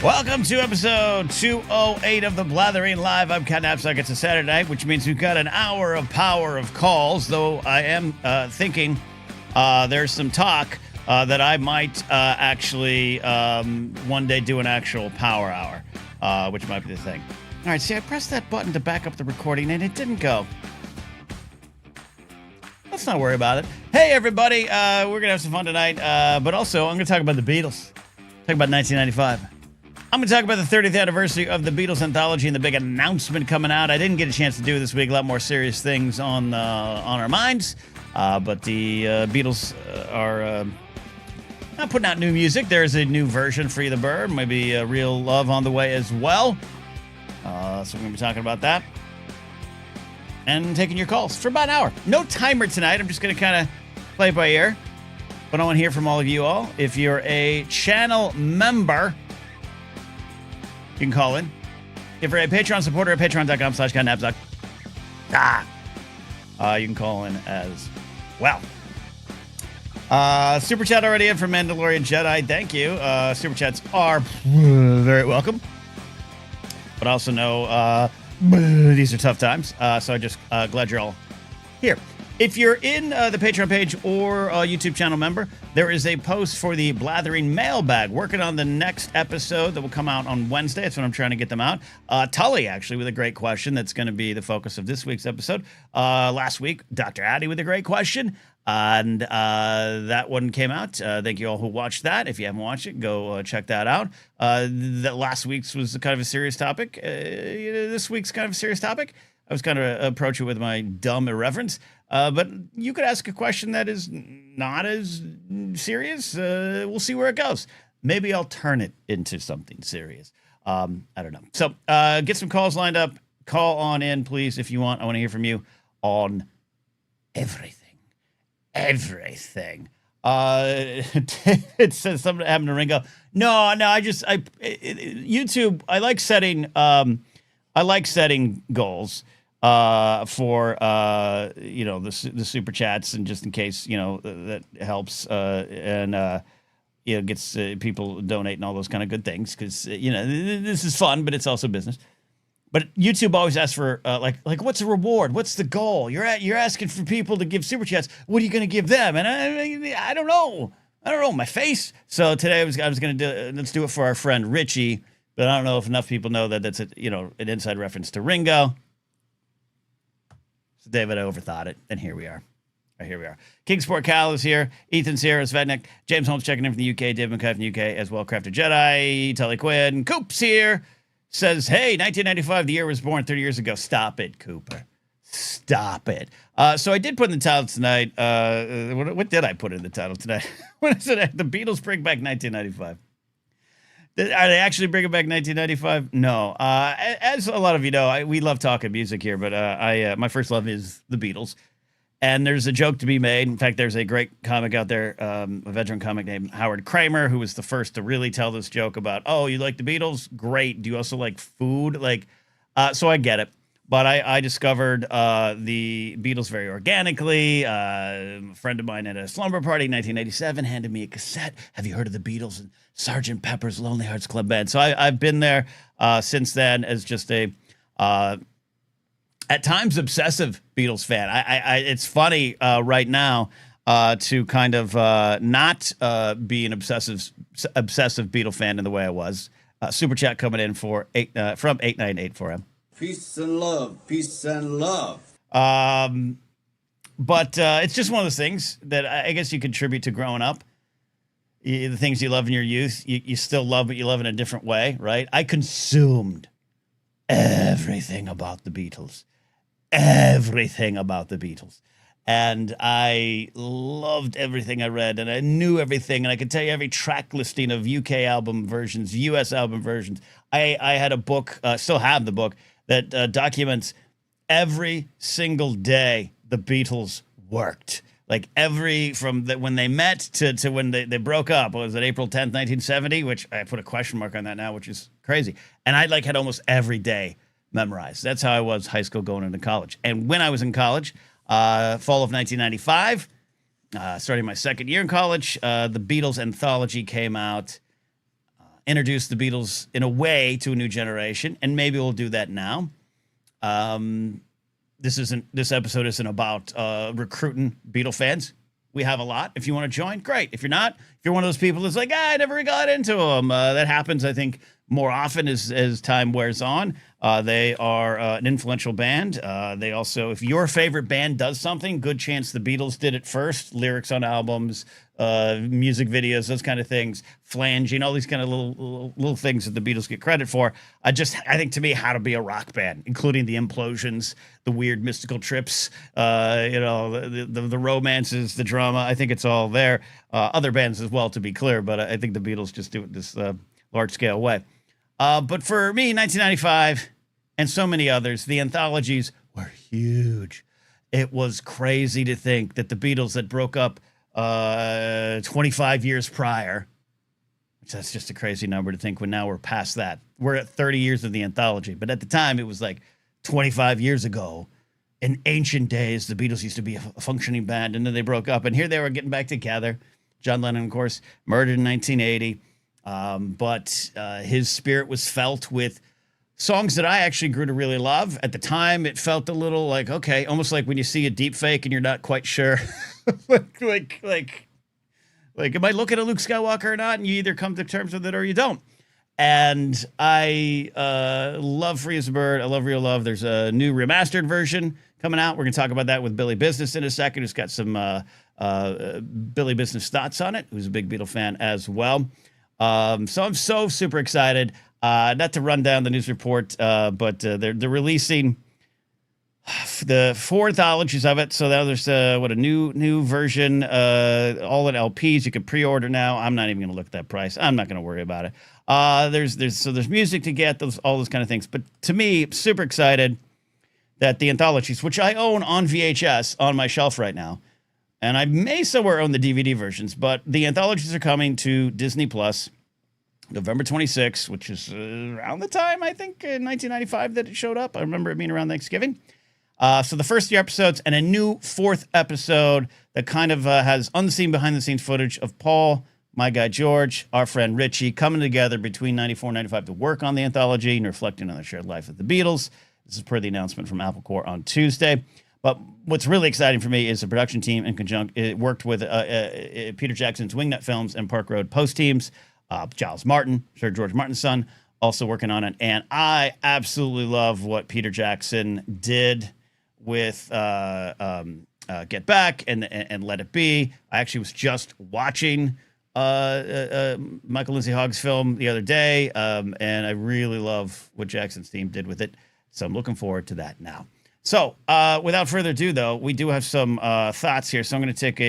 Welcome to episode 208 of the Blathering Live. I'm Ken Napzok. It's a Saturday night, which means we've got an hour of power of calls, though I am thinking there's some talk that I might actually one day do an actual power hour, which might be the thing. All right, see, I pressed that button to back up the recording, and it didn't go. Let's not worry about it. Hey, everybody. We're going to have some fun tonight, but also I'm going to talk about the Beatles. Talk about 1995. I'm going to talk about the 30th anniversary of the Beatles anthology and the big announcement coming out. I didn't get a chance to do it this week. A lot more serious things on our minds. But the Beatles are not putting out new music. There's a new version for the Bird. Maybe Real Love on the way as well. So we're going to be talking about that. And taking your calls for about an hour. No timer tonight. I'm just going to kind of play it by ear. But I want to hear from all of you all. If you're a channel member, you can call in. If you're a Patreon supporter at patreon.com/Napzok, you can call in as well. Super chat already in from Mandalorian Jedi. Thank you. Super chats are very welcome. But also know these are tough times. So I just glad you're all here. If you're in the Patreon page or YouTube channel member, there is a post for the Blathering mailbag. Working on the next episode that will come out on Wednesday. That's when I'm trying to get them out. Tully, actually, with a great question. That's going to be the focus of this week's episode. Last week, Dr. Addy with a great question. And that one came out. Thank you all who watched that. If you haven't watched it, go check that out. That last week's was kind of a serious topic. This week's kind of a serious topic. I was kind of approach it with my dumb irreverence. But you could ask a question that is not as serious. We'll see where it goes. Maybe I'll turn it into something serious. I don't know. So get some calls lined up. Call on in, please, if you want. I want to hear from you on everything. Everything. It says something happened to Ringo. No, YouTube, I like setting goals. For the super chats, and just in case that helps and gets people donate and all those kind of good things, because this is fun, but it's also business. But YouTube always asks for like what's the reward? What's the goal? You're asking for people to give super chats. What are you going to give them? And I don't know. My face. So today I was going to let's do it for our friend Richie, but I don't know if enough people know that that's an inside reference to Ringo. David, I overthought it, and here we are. Kingsport Cal is here. Ethan Sierra Svetnik. James Holmes checking in from the UK. Dave McKay from the UK as well. Crafted Jedi. Tully Quinn. Coop's here. Says, hey, 1995, the year was born 30 years ago. Stop it, Cooper. Stop it. So I did put in the title tonight. What did I put in the title tonight? When I said the Beatles bring back 1995. Are they actually bringing back 1995? No. As a lot of you know, we love talking music here, but my first love is the Beatles. And there's a joke to be made. In fact, there's a great comic out there, a veteran comic named Howard Kramer, who was the first to really tell this joke about, oh, you like the Beatles? Great. Do you also like food? So I get it. But I discovered the Beatles very organically. A friend of mine at a slumber party in 1987 handed me a cassette. Have you heard of the Beatles and Sgt. Pepper's Lonely Hearts Club Band? So I've been there since then as just a, at times, obsessive Beatles fan. It's funny right now to kind of not be an obsessive Beatle fan in the way I was. Super chat coming in from 898 for him. Peace and love. But it's just one of those things that I guess you contribute to growing up. The things you love in your youth, you still love, but you love in a different way, right? I consumed everything about the Beatles. And I loved everything I read, and I knew everything, and I could tell you every track listing of UK album versions, US album versions. I had a book, still have the book, that documents every single day the Beatles worked. Like when they met to when they broke up. Was it April 10th, 1970? Which I put a question mark on that now, which is crazy. And I had almost every day memorized. That's how I was high school going into college. And when I was in college, fall of 1995, starting my second year in college, the Beatles anthology came out. introduce the Beatles in a way to a new generation, and maybe we'll do that now. This episode isn't about recruiting Beatle fans. We have a lot. If you want to join, great. If you're not, if you're one of those people that's like, I never got into them, that happens, I think, more often as time wears on. They are an influential band. They also, if your favorite band does something, good chance the Beatles did it first. Lyrics on albums, music videos, those kind of things, flanging, all these kind of little things that the Beatles get credit for. I think to me, how to be a rock band, including the implosions, the weird mystical trips, the romances, the drama. I think it's all there. Other bands as well, to be clear, but I think the Beatles just do it this large scale way. But for me, 1995 and so many others, the anthologies were huge. It was crazy to think that the Beatles that broke up 25 years prior, which that's just a crazy number to think when now we're past that. We're at 30 years of the anthology. But at the time, it was like 25 years ago. In ancient days, the Beatles used to be a functioning band, and then they broke up. And here they were getting back together. John Lennon, of course, murdered in 1980. But his spirit was felt with songs that I actually grew to really love. At the time, it felt a little like, okay, almost like when you see a deep fake and you're not quite sure. like, am I looking at Luke Skywalker or not? And you either come to terms with it or you don't. And I love Free as a Bird. I love Real Love. There's a new remastered version coming out. We're going to talk about that with Billy Business in a second, who's got some Billy Business thoughts on it, who's a big Beatle fan as well. So I'm so super excited. Not to run down the news report, but they're releasing the 4 anthologies of it. So now there's a new version, all in LPs. You can pre-order now. I'm not even going to look at that price. I'm not going to worry about it. There's music to get, all those kind of things. But to me, super excited that the anthologies, which I own on VHS on my shelf right now, and I may somewhere own the DVD versions, but the anthologies are coming to Disney Plus November 26th, which is around the time, I think, in 1995 that it showed up. I remember it being around Thanksgiving. So the first 3 episodes and a new 4th episode that kind of has unseen behind-the-scenes footage of Paul, my guy George, our friend Richie, coming together between 94 and 95 to work on the anthology and reflecting on the shared life of the Beatles. This is per the announcement from Apple Corps on Tuesday. But what's really exciting for me is the production team in conjunction. It worked with Peter Jackson's Wingnut Films and Park Road Post teams. Giles Martin, Sir George Martin's son, also working on it. And I absolutely love what Peter Jackson did with Get Back and Let It Be. I actually was just watching Michael Lindsay Hogg's film the other day, and I really love what Jackson's team did with it. So I'm looking forward to that now. So without further ado, though, we do have some thoughts here. So I'm going to take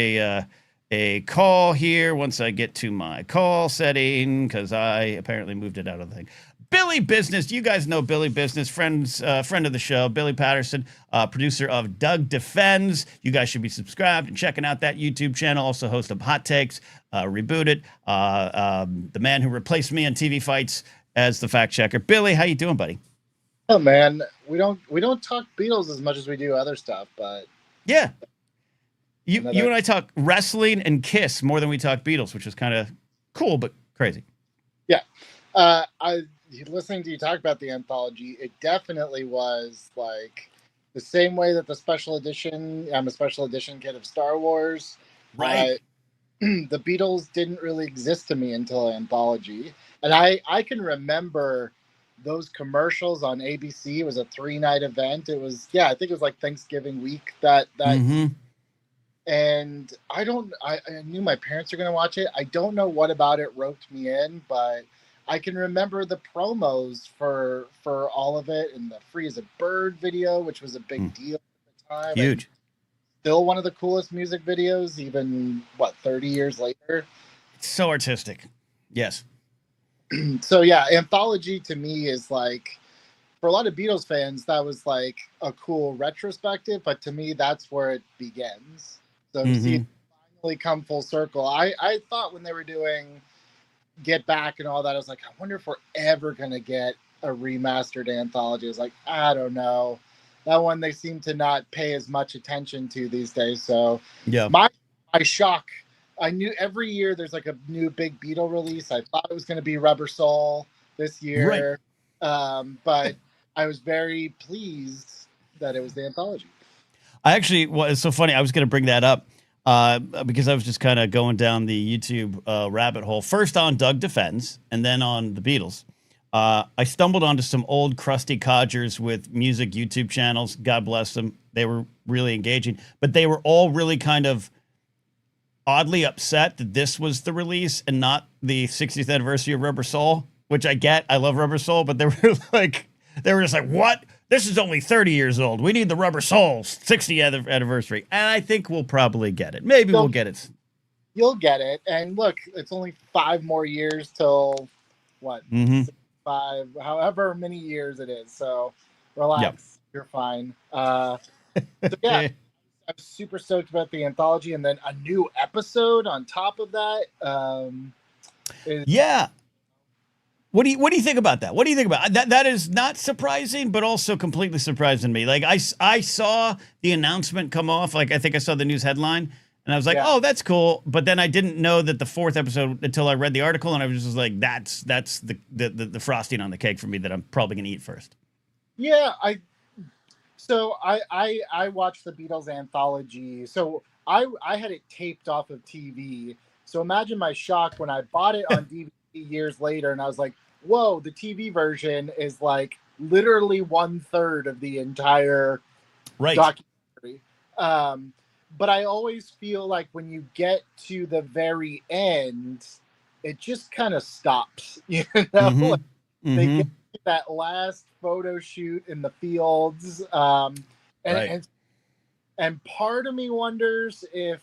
a call here once I get to my call setting, because I apparently moved it out of the thing. Billy Business. You guys know Billy Business, friend of the show, Billy Patterson, producer of Doug Defends. You guys should be subscribed and checking out that YouTube channel. Also host of Hot Takes, Rebooted, the man who replaced me on TV Fights as the fact checker. Billy, how you doing, buddy? Oh man, we don't talk Beatles as much as we do other stuff, but yeah, you and I talk wrestling and Kiss more than we talk Beatles, which is kind of cool but crazy. Yeah, listening to you talk about the anthology, it definitely was like the same way that the special edition. I'm a special edition kid of Star Wars. Right. The Beatles didn't really exist to me until anthology, and I can remember those commercials on ABC. It was a 3-night event. It was, I think it was like Thanksgiving week that Mm-hmm. And I knew my parents were going to watch it. I don't know what about it roped me in, but I can remember the promos for all of it, and the Free as a Bird video, which was a big deal at the time. Huge. And still one of the coolest music videos, even 30 years later. It's so artistic. Yes. So yeah, anthology to me is like, for a lot of Beatles fans, that was like a cool retrospective, but to me, that's where it begins. So to see it finally come full circle, I thought when they were doing Get Back and all that, I was like, I wonder if we're ever going to get a remastered anthology. I was like, I don't know. That one they seem to not pay as much attention to these days. So yeah, my shock I knew every year there's like a new big Beatle release. I thought it was going to be Rubber Soul this Right. year, but I was very pleased that it was the anthology. I actually, well, it's so funny. I was going to bring that up because I was just kind of going down the YouTube rabbit hole. First on Doug Defends, and then on the Beatles. I stumbled onto some old crusty codgers with music YouTube channels. God bless them. They were really engaging, but they were all really kind of oddly upset that this was the release and not the 60th anniversary of Rubber Soul, which I get. I love Rubber Soul, but they were like, they were just like, what? This is only 30 years old. We need the Rubber Soul 60th anniversary. And I think we'll probably get it. Maybe we'll get it. You'll get it. And look, it's only 5 more years till what? Mm-hmm. 5, however many years it is. So relax. Yep. You're fine. So yeah, I'm super stoked about the anthology, and then a new episode on top of that. Yeah. What do you think about that? What do you think about that? That is not surprising, but also completely surprising me. Like I saw the announcement come off. Like I think I saw the news headline, and I was like, oh, that's cool. But then I didn't know that the 4th episode until I read the article, and I was just like, that's the frosting on the cake for me that I'm probably gonna eat first. Yeah, I watched the Beatles anthology. So I had it taped off of TV. So imagine my shock when I bought it on DVD years later, and I was like, whoa, the TV version is like literally 1/3 of the entire documentary. But I always feel like when you get to the very end, it just kind of stops. You know, Mm-hmm. They get to that last photo shoot in the fields, and part of me wonders if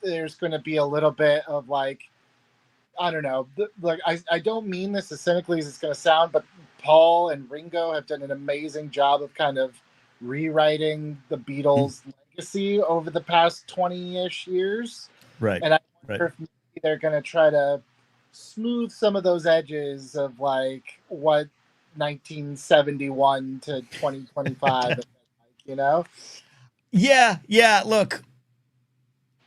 there's going to be a little bit of like, I don't know, like I don't mean this as cynically as it's going to sound, but Paul and Ringo have done an amazing job of kind of rewriting the Beatles' legacy over the past 20-ish years. Right. And I wonder if maybe they're going to try to smooth some of those edges of like what 1971 to 2025, you know? Yeah. Look,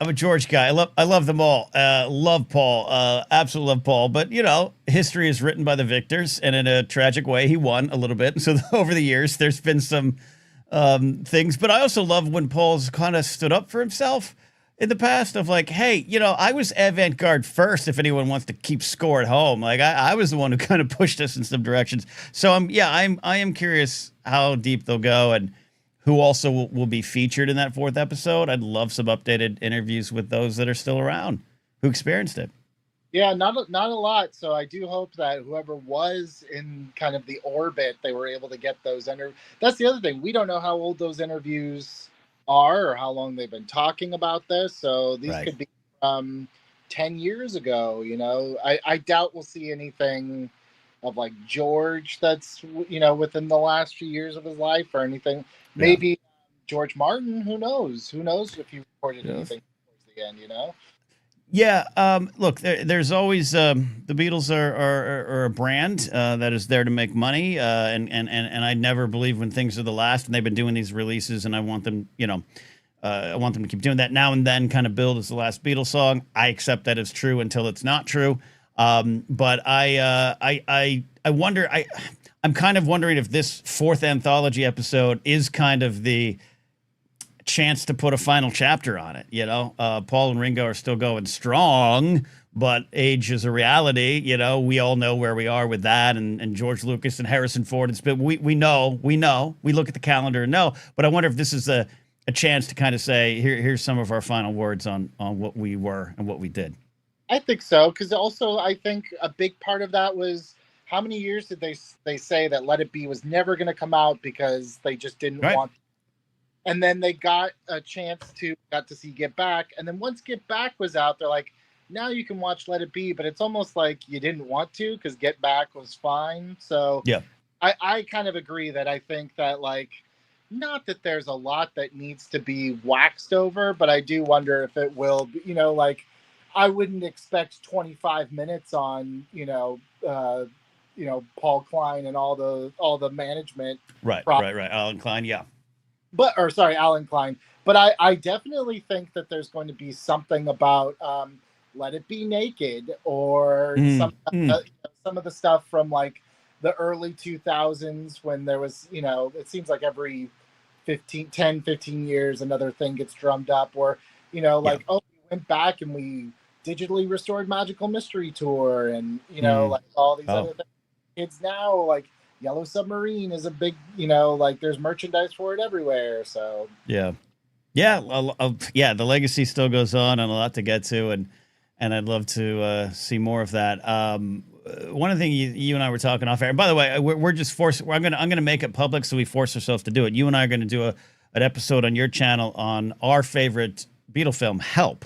I'm a George guy. I love them all. Love Paul. Absolutely love Paul. But you know, history is written by the victors, and in a tragic way, he won a little bit. So over the years, there's been some things. But I also love when Paul's kind of stood up for himself in the past. Of like, hey, you know, I was avant-garde first. If anyone wants to keep score at home, like I was the one who kind of pushed us in some directions. So I am curious how deep they'll go and who also will be featured in that 4th episode. I'd love some updated interviews with those that are still around who experienced it. Yeah, not a lot. So I do hope that whoever was in kind of the orbit, they were able to get those. That's the other thing. We don't know how old those interviews are or how long they've been talking about this. So these could be 10 years ago. You know, I doubt we'll see anything of like George that's, you know, within the last few years of his life or anything. Maybe George Martin. Who knows? Who knows if he recorded anything towards the end? You know. Yeah. Look, there's always the Beatles are a brand that is there to make money, and I never believe when things are the last, and they've been doing these releases, and I want them, you know, I want them to keep doing that now and then. Kind of build as the last Beatles song. I accept that as true until it's not true. But I wonder. I'm kind of wondering if this 4th anthology episode is kind of the chance to put a final chapter on it. You know, Paul and Ringo are still going strong, but age is a reality. You know, we all know where we are with that, and George Lucas and Harrison Ford. It's been we know. We look at the calendar and know. But I wonder if this is a chance to kind of say here's some of our final words on what we were and what we did. I think so, because also I think a big part of that was how many years did they say that Let It Be was never going to come out because they just didn't want. And then they got a chance to see Get Back, and then once Get Back was out, they're like, now you can watch Let It Be, but it's almost like you didn't want to because Get Back was fine. So I kind of agree that I think that like, not that there's a lot that needs to be waxed over, but I do wonder if it will be, you know, like I wouldn't expect 25 minutes on, Paul Klein and all the management. Right. Alan Klein. Yeah. Alan Klein. But I definitely think that there's going to be something about Let It Be Naked, or Mm. some of the stuff from like the early 2000s when there was, it seems like every 15 years another thing gets drummed up, or Yeah. like, oh, we went back and we digitally restored Magical Mystery Tour, and Mm. like all these Oh, other things. Kids now, like Yellow Submarine is a big, like there's merchandise for it everywhere. So yeah. Yeah, yeah. The legacy still goes on, and a lot to get to, and I'd love to see more of that. One of the things you and I were talking off air. And by the way, we're just forced. I'm gonna make it public, so we force ourselves to do it. You and I are gonna do an episode on your channel on our favorite Beatle film, Help,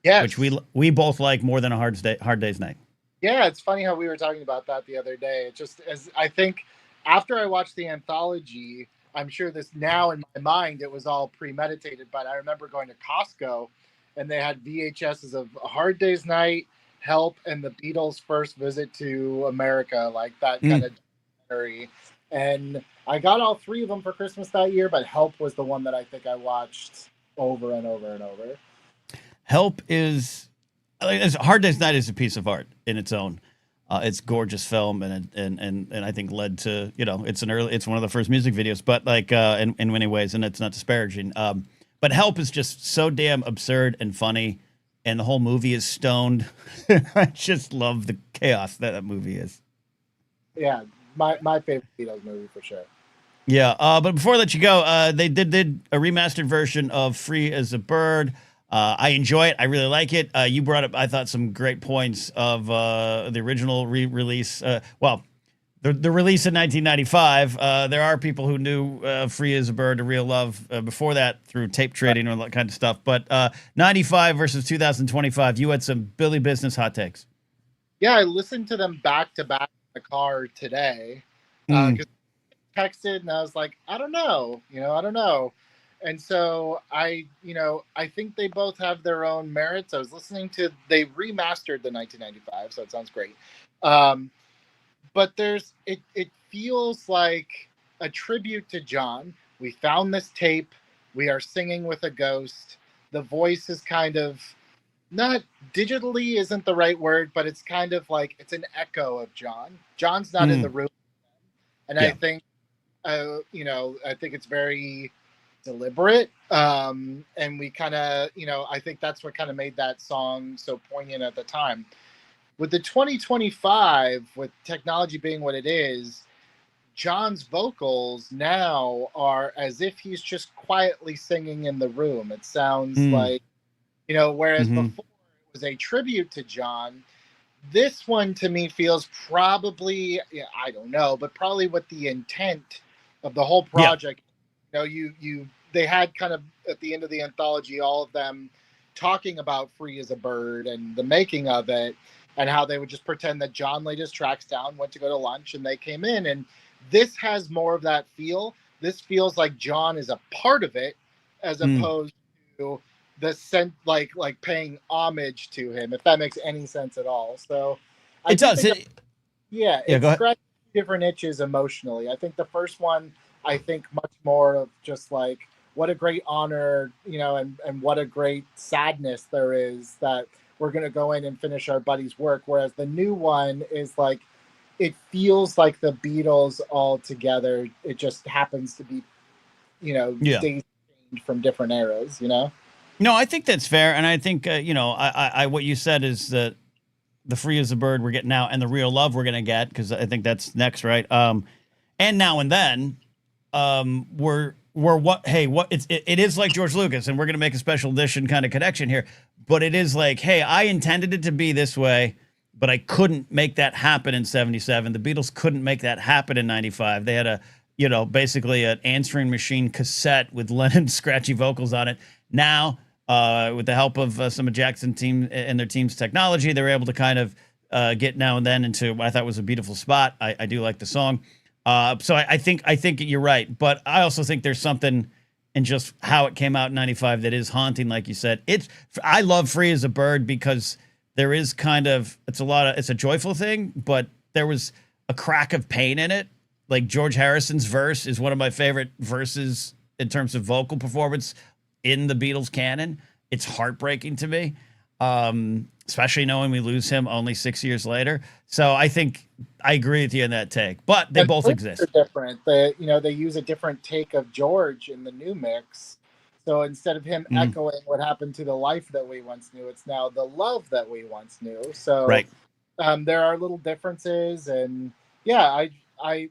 which yes. we both like more than a Hard Day's Night. Yeah, it's funny how we were talking about that the other day. It just, as I think after I watched the anthology, I'm sure this now in my mind it was all premeditated, but I remember going to Costco and they had VHSs of A Hard Day's Night, Help, and the Beatles' first visit to America, like that kind Mm. of documentary. And I got all three of them for Christmas that year, but Help was the one that I think I watched over and over and over. Help is Hard Day's Night is a piece of art in its own. It's gorgeous film, and I think led to it's one of the first music videos, but like in many ways, and it's not disparaging. But Help is just so damn absurd and funny, and the whole movie is stoned. I just love the chaos that movie is. Yeah, my favorite Beatles movie for sure. Yeah, but before I let you go, they did a remastered version of Free as a Bird. I enjoy it. I really like it. You brought up, I thought, some great points of the original release. Well, the release in 1995. There are people who knew Free as a Bird, A Real Love before that through tape trading or that kind of stuff. But 95 versus 2025, you had some Billy Business hot takes. Yeah, I listened to them back to back in the car today Mm. because texted and I was like, I don't know, I don't know. And so I think they both have their own merits. I was listening to, they remastered the 1995, so it sounds great. Um, but it feels like a tribute to John. We found this tape. We are singing with a ghost. The voice is kind of not digitally isn't the right word, but it's kind of like it's an echo of John. John's not in the Mm. room, and Yeah. I think it's very deliberate. And we kind of, I think that's what kind of made that song so poignant at the time. With the 2025, with technology being what it is, John's vocals now are as if he's just quietly singing in the room. It sounds Mm. like, whereas Hmm. before it was a tribute to John, this one to me feels probably, I don't know, but probably with the intent of the whole Yeah. project. They had kind of at the end of the anthology all of them talking about Free as a Bird and the making of it, and how they would just pretend that John laid his tracks down, went to go to lunch, and they came in. And this has more of that feel. This feels like John is a part of it, as Mm. opposed to the sense like paying homage to him, if that makes any sense at all. So I It do does. think yeah, Yeah. it Go ahead. scratches different itches emotionally. I think the first one, I think much more of just like what a great honor, and what a great sadness there is that we're going to go in and finish our buddy's work. Whereas the new one is like, it feels like the Beatles all together. It just happens to be, Yeah. days from different eras. No, I think that's fair, and I think what you said is that the Free as a Bird we're getting now, and the Real Love we're gonna get, because I think that's next, right? And Now and Then, we're what? Hey, it is like George Lucas, and we're gonna make a special edition kind of connection here, but it is like, hey, I intended it to be this way, but I couldn't make that happen in '77. The Beatles couldn't make that happen in '95. They had basically an answering machine cassette with Lennon's scratchy vocals on it. Now, with the help of some of Jackson team and their team's technology, they were able to kind of get Now and Then into what I thought was a beautiful spot. I do like the song. So I think you're right, but I also think there's something in just how it came out in '95 that is haunting, like you said. I love Free as a Bird because there is it's a joyful thing, but there was a crack of pain in it. Like George Harrison's verse is one of my favorite verses in terms of vocal performance in the Beatles canon. It's heartbreaking to me. especially knowing we lose him only 6 years later. So I think I agree with you in that take, but they both exist. Are different. They use a different take of George in the new mix. So instead of him echoing what happened to the life that we once knew, it's now the love that we once knew. So right. There are little differences, and yeah, I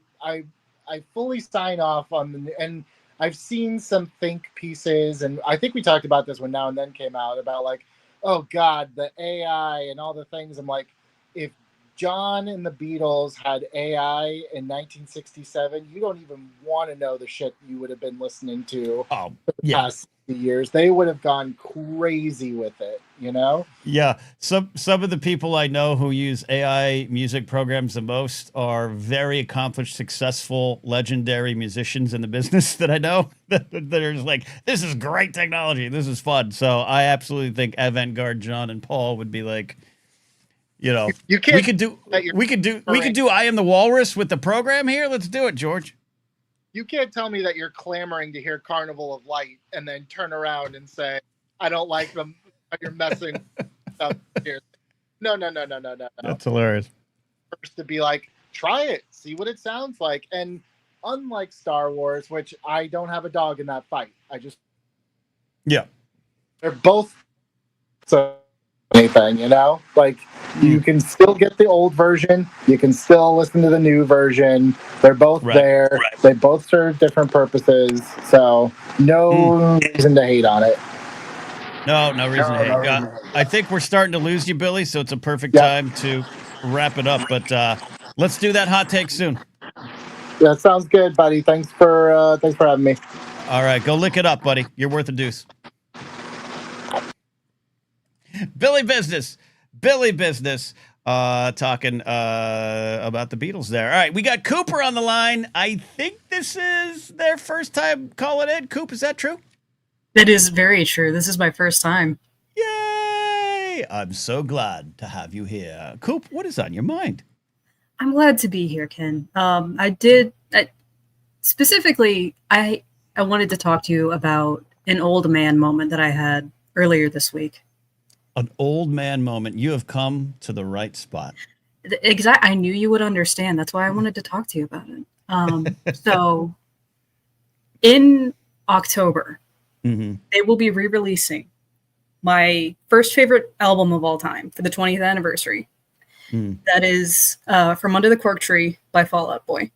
fully sign off on and I've seen some think pieces, and I think we talked about this when Now and Then came out about like, oh God, the AI and all the things. I'm like, if John and the Beatles had AI in 1967, you don't even want to know the shit you would have been listening to for the past years. They would have gone crazy with it, you know? Yeah. Some of the people I know who use AI music programs the most are very accomplished, successful, legendary musicians in the business that I know that are just like, this is great technology. This is fun. So I absolutely think avant-garde John and Paul would be like, you know, you can't we could do I Am the Walrus with the program here. Let's do it, George. You can't tell me that you're clamoring to hear Carnival of Light and then turn around and say, I don't like them. You're messing up here. No. That's hilarious. First to be like, try it, see what it sounds like. And unlike Star Wars, which I don't have a dog in that fight, they're both so anything, you know? Like, you can still get the old version, you can still listen to the new version. They're both there. Right. They both serve different purposes. So no reason to hate on it. No reason to hate. I think we're starting to lose you, Billy, so it's a perfect time to wrap it up. But let's do that hot take soon. That sounds good, buddy. Thanks for having me. All right, go lick it up, buddy. You're worth a deuce. Billy Business, talking about the Beatles there. All right, we got Cooper on the line. I think this is their first time calling in. Coop, is that true? That is very true. This is my first time. Yay! I'm so glad to have you here. Coop, what is on your mind? I'm glad to be here, Ken. I wanted to talk to you about an old man moment that I had earlier this week. An old man moment. You have come to the right spot. I knew you would understand. That's why I wanted to talk to you about it. So in October, they will be re-releasing my first favorite album of all time for the 20th anniversary. That is From Under the Cork Tree by Fall Out Boy.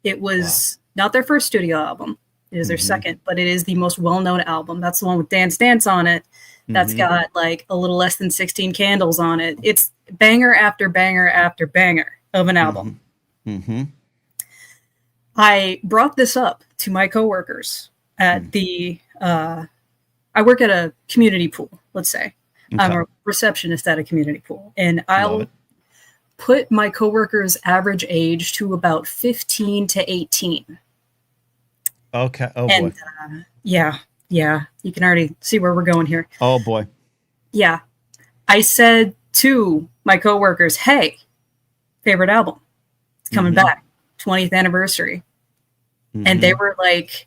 It was not their first studio album. It is their second, but it is the most well-known album. That's the one with Dance Dance on it. That's got like a little less than 16 candles on it. It's banger after banger after banger of an album. I brought this up to my coworkers at the, I work at a community pool, let's say. Okay. I'm a receptionist at a community pool, and I'll put my coworkers' average age to about 15 to 18. Okay. Oh, boy. Yeah, you can already see where we're going here. Oh, boy. Yeah. I said to my coworkers, hey, favorite album. It's coming back. 20th anniversary. And they were like,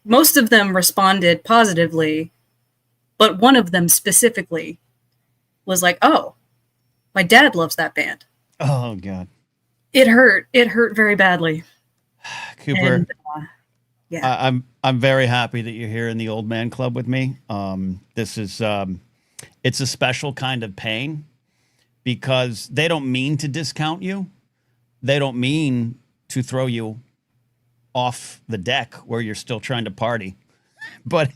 most of them responded positively, but one of them specifically was like, oh, my dad loves that band. Oh, God. It hurt. It hurt very badly. Cooper. And, I'm very happy that you're here in the Old Man Club with me. This is it's a special kind of pain because they don't mean to discount you. They don't mean to throw you off the deck where you're still trying to party. But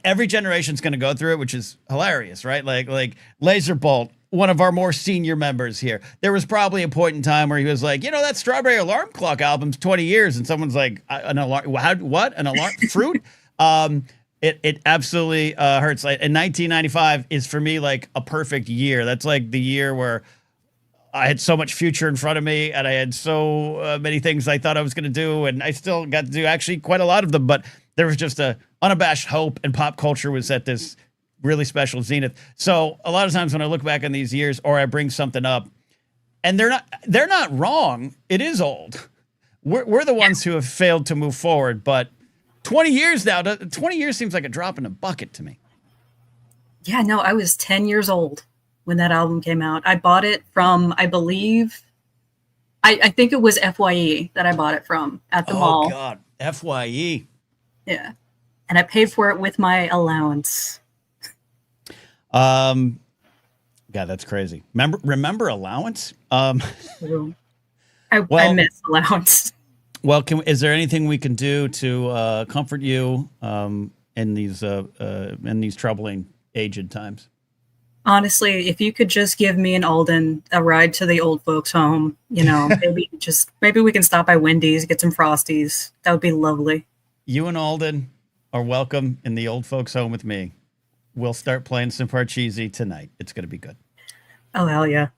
every generation's going to go through it, which is hilarious, right? Like Laserbolt, one of our more senior members here. There was probably a point in time where he was like, that Strawberry Alarm Clock album's 20 years. And someone's like, an alarm, what? An alarm fruit? It absolutely hurts. Like, and 1995 is for me like a perfect year. That's like the year where I had so much future in front of me and I had so many things I thought I was going to do. And I still got to do actually quite a lot of them, but there was just a unabashed hope, and pop culture was at this really special zenith. So a lot of times when I look back on these years or I bring something up and they're not wrong. It is old. We're the ones who have failed to move forward, but 20 years now. 20 years seems like a drop in a bucket to me. Yeah, no, I was 10 years old when that album came out. I bought it from, I believe, I think it was FYE that I bought it from at the mall. Oh, God. FYE. Yeah. And I paid for it with my allowance. God, that's crazy. Remember allowance? I miss allowance. Well, is there anything we can do to comfort you in these troubling aged times? Honestly, if you could just give me and Alden a ride to the old folks' home, maybe we can stop by Wendy's, get some Frosties. That would be lovely. You and Alden are welcome in the old folks' home with me. We'll start playing some Parcheesi tonight. It's going to be good. Oh, hell yeah.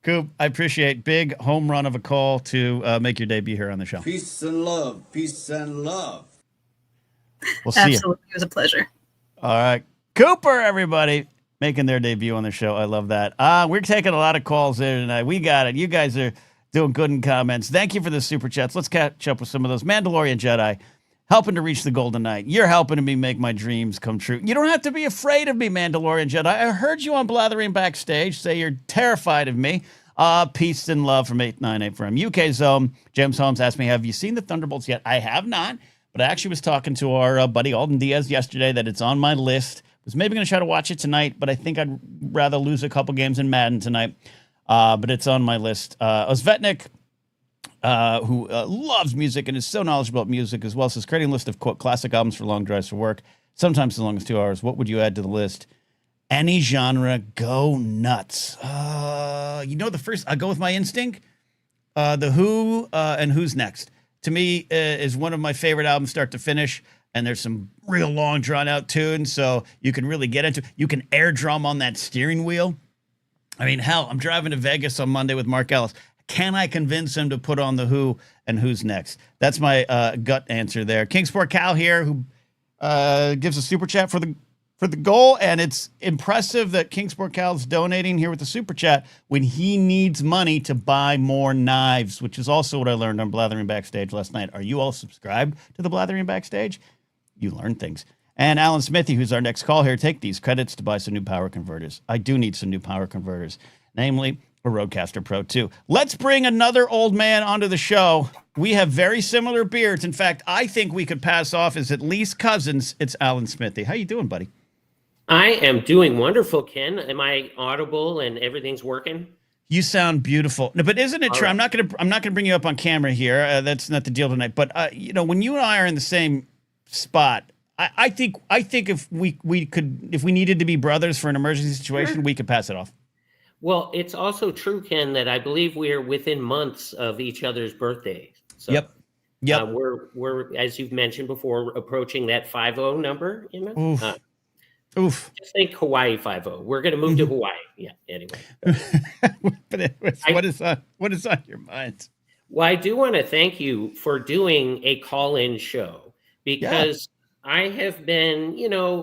Coop, I appreciate big home run of a call to make your debut here on the show. Peace and love. Peace and love. We'll see Absolutely. It was a pleasure. All right. Cooper, everybody, making their debut on the show. I love that. We're taking a lot of calls there tonight. We got it. You guys are doing good in comments. Thank you for the super chats. Let's catch up with some of those. Mandalorian Jedi, helping to reach the golden knight. You're helping me make my dreams come true. You don't have to be afraid of me, Mandalorian Jedi. I heard you on Blathering backstage say you're terrified of me. Peace and love from 898 from UK Zone. James Holmes asked me, have you seen the Thunderbolts yet? I have not, but I actually was talking to our buddy Alden Diaz yesterday that it's on my list. Was maybe going to try to watch it tonight, but I think I'd rather lose a couple games in Madden tonight. But it's on my list. Osvetnik, who loves music and is so knowledgeable about music, as well as creating a list of, quote, classic albums for long drives for work, sometimes as long as 2 hours. What would you add to the list? Any genre, go nuts. The first, I go with my instinct. The Who and Who's Next, to me, is one of my favorite albums start to finish. And there's some real long, drawn-out tunes, so you can really get into it. You can air drum on that steering wheel. I mean, hell, I'm driving to Vegas on Monday with Mark Ellis. Can I convince him to put on The Who and Who's Next? That's my gut answer there. Kingsport Cal here, who gives a super chat for the goal, and it's impressive that Kingsport Cal's donating here with the super chat when he needs money to buy more knives, which is also what I learned on Blathering Backstage last night. Are you all subscribed to the Blathering Backstage? You learn things. And Alan Smithy, who's our next call here, take these credits to buy some new power converters. I do need some new power converters, namely a Rodecaster Pro 2. Let's bring another old man onto the show. We have very similar beards. In fact, I think we could pass off as at least cousins. It's Alan Smithy. How you doing, buddy? I am doing wonderful, Ken. Am I audible and everything's working? You sound beautiful. No, but isn't it true? Right. I'm not gonna bring you up on camera here. That's not the deal tonight. But when you and I are in the same spot, I think if we needed to be brothers for an emergency situation, sure, we could pass it off. Well, it's also true, Ken, that I believe we are within months of each other's birthdays. So, yep. We're as you've mentioned before, approaching that 50 number. Oof. Just think Hawaii 50. We're going to move to Hawaii. Yeah. Anyway. What is on your mind? Well, I do want to thank you for doing a call-in show because I have been,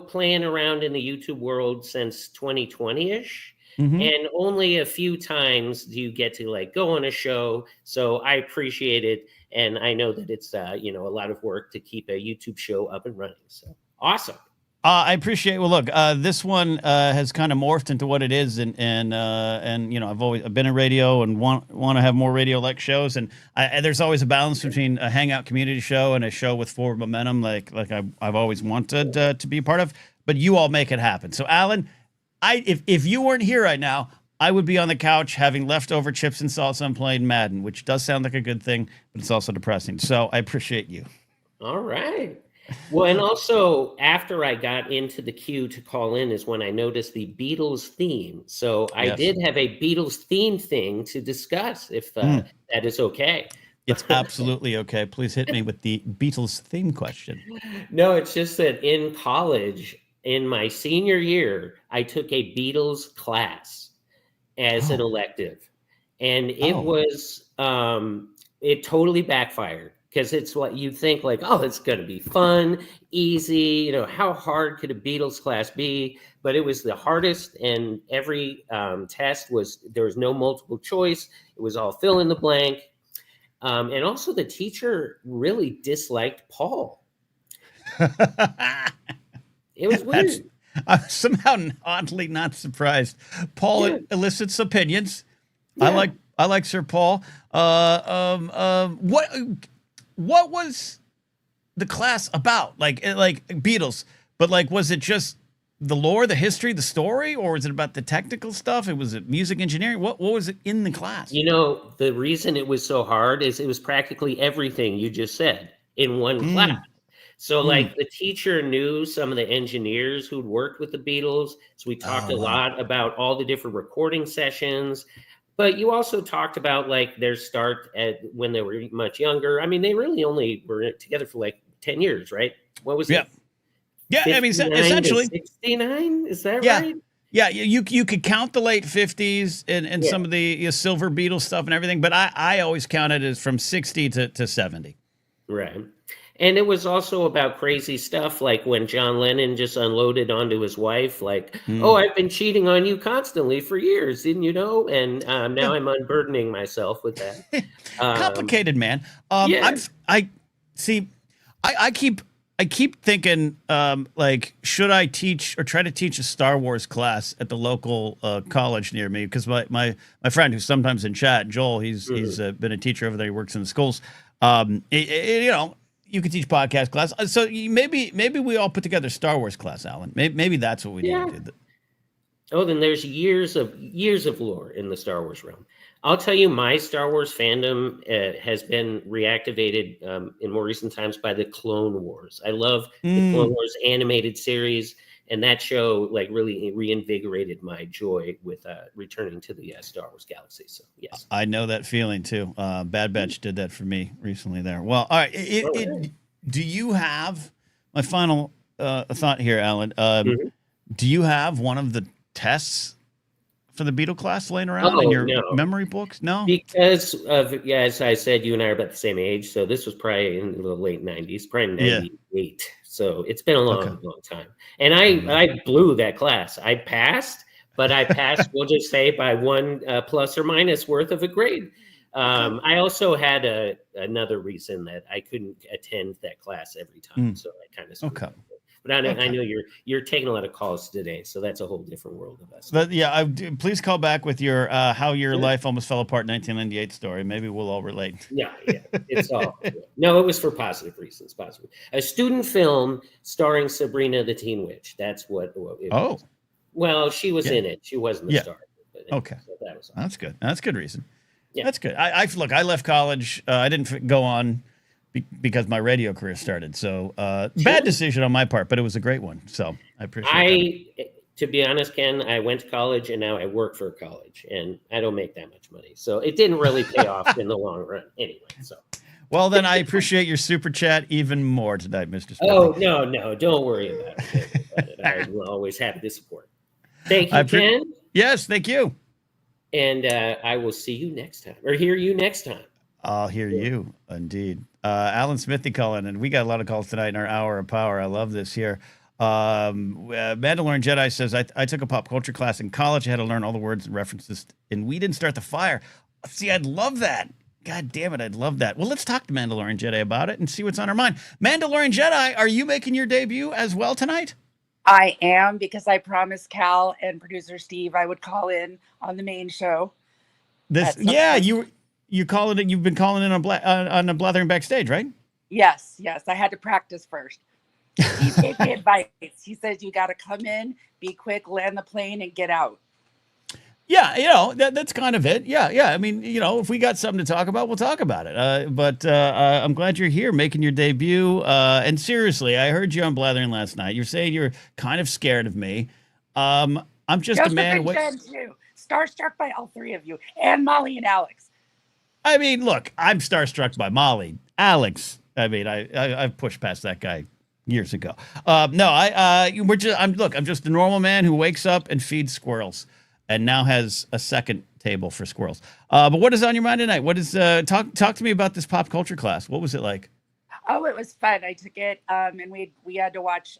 playing around in the YouTube world since 2020-ish. Mm-hmm. And only a few times do you get to go on a show. So I appreciate it. And I know that it's, a lot of work to keep a YouTube show up and running. So awesome. I appreciate it. Well, look, this one has kind of morphed into what it is. And I've been in radio and want to have more radio-like shows. And there's always a balance between a hangout community show and a show with forward momentum like I've always wanted to be a part of. But you all make it happen. So, Alan, if you weren't here right now, I would be on the couch having leftover chips and salsa and playing Madden, which does sound like a good thing, but it's also depressing. So I appreciate you. All right. Well, and also after I got into the queue to call in is when I noticed the Beatles theme. So I did have a Beatles theme thing to discuss, if that is okay. It's absolutely okay. Please hit me with the Beatles theme question. No, it's just that in college, in my senior year, I took a Beatles class as an elective. And it was, it totally backfired. Because it's what you think it's going to be fun, easy. How hard could a Beatles class be? But it was the hardest, and every test there was no multiple choice. It was all fill in the blank. And also the teacher really disliked Paul. It was weird. I'm somehow oddly not surprised. Paul elicits opinions. Yeah. I like Sir Paul. What was the class about? Like Beatles, but like, was it just the lore, the history, the story, or was it about the technical stuff? Was it music engineering? What was it in the class? You know, the reason it was so hard is it was practically everything you just said in one class. So like the teacher knew some of the engineers who'd worked with the Beatles. So we talked a lot about all the different recording sessions, but you also talked about like their start when they were much younger. I mean, they really only were together for like 10 years, right? What was it? Yeah. I mean, essentially 69. Is that right? Yeah. You could count the late 50s and some of the silver Beatles stuff and everything, but I always counted as from 60 to 70. Right. And it was also about crazy stuff, like when John Lennon just unloaded onto his wife, like, oh, I've been cheating on you constantly for years, didn't you know? And now I'm unburdening myself with that. Complicated, man. I keep thinking, like, should I teach or try to teach a Star Wars class at the local college near me? Because my friend who's sometimes in chat, Joel, he's been a teacher over there. He works in the schools. You know, you could teach podcast class. So maybe we all put together Star Wars class, Alan. Maybe that's what we need to do. Oh, then there's years of lore in the Star Wars realm. I'll tell you, my Star Wars fandom has been reactivated in more recent times by the Clone Wars. I love the Clone Wars animated series, and that show like really reinvigorated my joy with returning to the Star Wars galaxy. So yes, I know that feeling too. Bad Batch did that for me recently. There. Well, all right. Do you have my final thought here, Alan? Do you have one of the tests for the Beatle class laying around in your memory books? No, because as I said, you and I are about the same age, so this was probably in the late 90s, probably 98. So it's been a long time. And I blew that class. I passed, but I passed, we'll just say, by one plus or minus worth of a grade. I also had another reason that I couldn't attend that class every time, so I kind of screwed up. But I know you're taking a lot of calls today, so that's a whole different world of us. But please call back with your how your life almost fell apart 1998 story. Maybe we'll all relate. Yeah, it's all. No, it was for positive reasons. Positive. A student film starring Sabrina the Teen Witch. That's what it was. Well, she was in it. She wasn't the star. But anyway, so that was awesome. That's good. That's good reason. Yeah. That's good. I left college. I didn't go on because my radio career started. So bad decision on my part, but it was a great one. So I appreciate that. To be honest, Ken, I went to college and now I work for a college and I don't make that much money. So it didn't really pay off in the long run anyway. So. Well, then I appreciate your super chat even more tonight, Mr. Smith. Oh, no. Don't worry about it. I'm always happy to support. Thank you, Ken. Yes, thank you. And I will see you next time or hear you next time. I'll hear you, indeed. Alan Smithy calling, and we got a lot of calls tonight in our hour of power. I love this here. Mandalorian Jedi says, I took a pop culture class in college. I had to learn all the words and references, and we didn't start the fire. See, I'd love that. God damn it, I'd love that. Well, let's talk to Mandalorian Jedi about it and see what's on our mind. Mandalorian Jedi, are you making your debut as well tonight? I am, because I promised Cal and producer Steve I would call in on the main show. You calling it? You've been calling in on a Blathering backstage, right? Yes. I had to practice first. He gave me advice. He says you got to come in, be quick, land the plane, and get out. Yeah, that's kind of it. Yeah. I mean, if we got something to talk about, we'll talk about it. But I'm glad you're here making your debut. And seriously, I heard you on Blathering last night. You're saying you're kind of scared of me. I'm just a man. Too. Starstruck by all three of you, and Molly and Alex. I mean, look, I'm starstruck by Molly. Alex, I mean, I've pushed past that guy years ago. I'm just a normal man who wakes up and feeds squirrels, and now has a second table for squirrels. But what is on your mind tonight? What is talk to me about this pop culture class? What was it like? Oh, it was fun. I took it, and we had to watch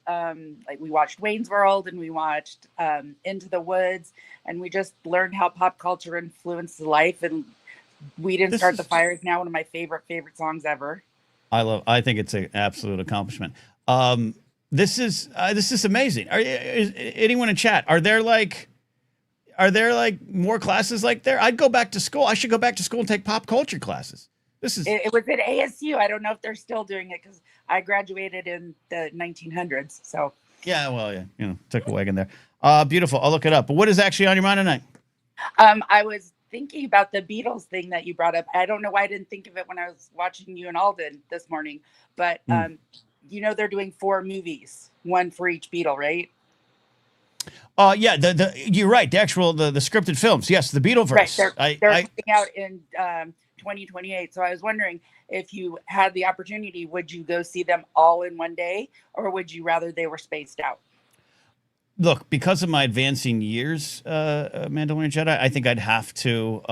we watched Wayne's World, and we watched Into the Woods, and we just learned how pop culture influences life. And We Didn't Start the Fire is now one of my favorite songs ever. I think it's an absolute accomplishment. This is amazing. Is anyone in chat? Are there like more classes like there? I'd go back to school. I should go back to school and take pop culture classes. It was at ASU. I don't know if they're still doing it because I graduated in the 1900s. So yeah, well, yeah, took a wagon there. Beautiful. I'll look it up. But what is actually on your mind tonight? I was thinking about the Beatles thing that you brought up. I don't know why I didn't think of it when I was watching you and Alden this morning, but they're doing 4 movies, 1 for each Beatle, right? Yeah, you're right. The actual the scripted films. Yes, the Beatleverse. Right, they're coming out in 2028. So I was wondering if you had the opportunity, would you go see them all in one day, or would you rather they were spaced out? Look, because of my advancing years, Mandalorian Jedi, I think I'd have to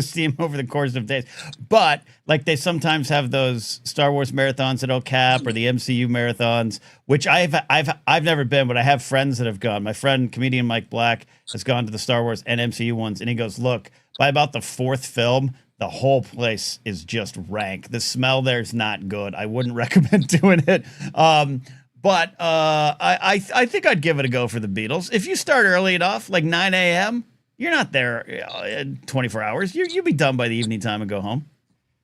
see them over the course of days. But like they sometimes have those Star Wars marathons at El Cap or the MCU marathons, which I've never been, but I have friends that have gone. My friend comedian Mike Black has gone to the Star Wars and MCU ones, and he goes, "Look, by about the 4th film, the whole place is just rank. The smell there is not good. I wouldn't recommend doing it." But I think I'd give it a go for the Beatles. If you start early enough, like 9 a.m., you're not there in 24 hours. You'll be done by the evening time and go home.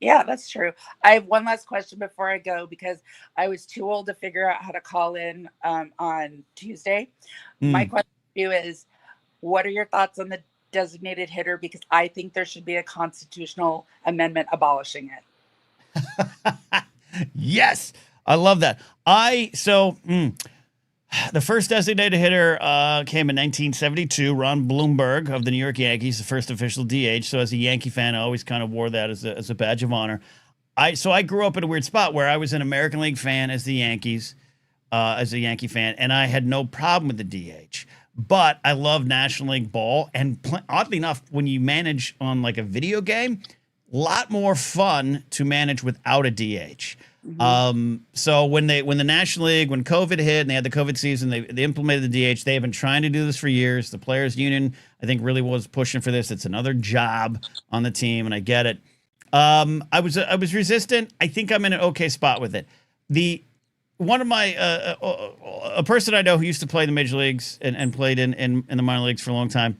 Yeah, that's true. I have one last question before I go, because I was too old to figure out how to call in on Tuesday. My question to you is, what are your thoughts on the designated hitter? Because I think there should be a constitutional amendment abolishing it. Yes. I love that. The first designated hitter came in 1972. Ron Blumberg of the New York Yankees, the first official DH. So as a Yankee fan, I always kind of wore that as a badge of honor. I grew up in a weird spot where I was an American League fan as the Yankees, as a Yankee fan, and I had no problem with the DH. But I love National League ball, and oddly enough, when you manage on like a video game, a lot more fun to manage without a DH. So when the National League, when COVID hit and they had the COVID season, they implemented the DH. They have been trying to do this for years. The players union, I think, really was pushing for this. It's another job on the team, and I get it. I was resistant. I think I'm in an okay spot with it. One of my a person I know who used to play in the major leagues and played in the minor leagues for a long time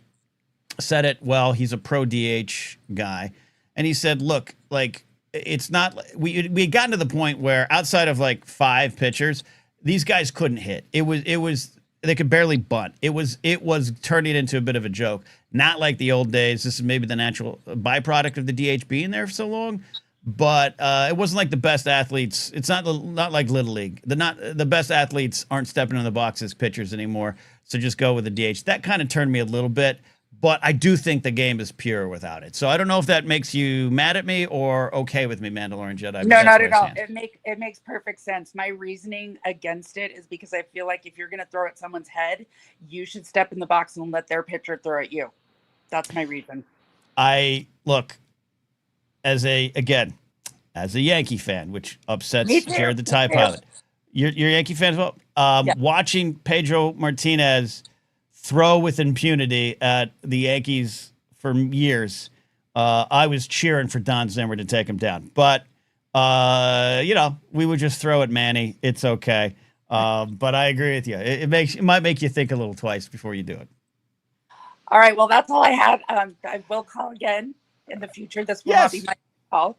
said it well. He's a pro DH guy, and he said, "Look, like." It's not, we had gotten to the point where outside of like 5 pitchers, these guys couldn't hit. It was they could barely bunt. It was turning into a bit of a joke. Not like the old days. This is maybe the natural byproduct of the DH being there for so long, but it wasn't like the best athletes. It's not like Little League. The best athletes aren't stepping in the box as pitchers anymore. So just go with the DH. That kind of turned me a little bit. But I do think the game is pure without it. So I don't know if that makes you mad at me or okay with me, Mandalorian Jedi. No, not at all. It makes perfect sense. My reasoning against it is because I feel like if you're going to throw at someone's head, you should step in the box and let their pitcher throw at you. That's my reason. Look, as a Yankee fan, which upsets Jared the TIE Pilot. You're Yankee fan as well? Yeah. Watching Pedro Martinez throw with impunity at the Yankees for years, I was cheering for Don Zimmer to take him down. But, we would just throw at Manny. It's okay. But I agree with you. It might make you think a little twice before you do it. All right. Well, that's all I had. I will call again in the future. This will not be my call.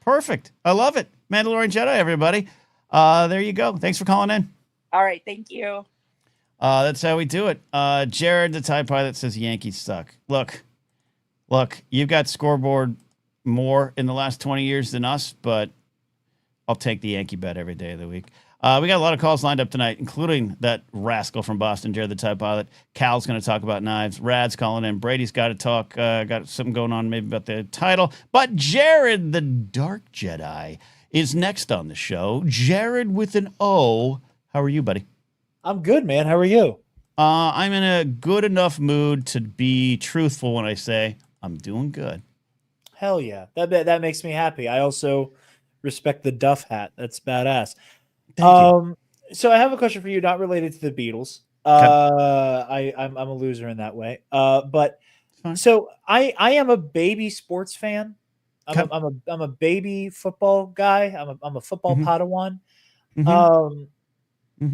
Perfect. I love it. Mandalorian Jedi, everybody. There you go. Thanks for calling in. All right. Thank you. That's how we do it. Jared, the TIE Pilot, says Yankees suck. Look, you've got scoreboard more in the last 20 years than us, but I'll take the Yankee bet every day of the week. We got a lot of calls lined up tonight, including that rascal from Boston, Jared, the TIE Pilot. Cal's going to talk about knives. Rad's calling in. Brady's got to talk. Got something going on maybe about the title. But Jared, the Dark Jedi, is next on the show. Jared with an O. How are you, buddy? I'm good, man. How are you? I'm in a good enough mood to be truthful when I say I'm doing good. Hell yeah. That makes me happy. I also respect the Duff hat. That's badass. Thank you. So I have a question for you, not related to the Beatles. I'm a loser in that way. But so I am a baby sports fan. I'm a baby football guy. I'm a football Padawan.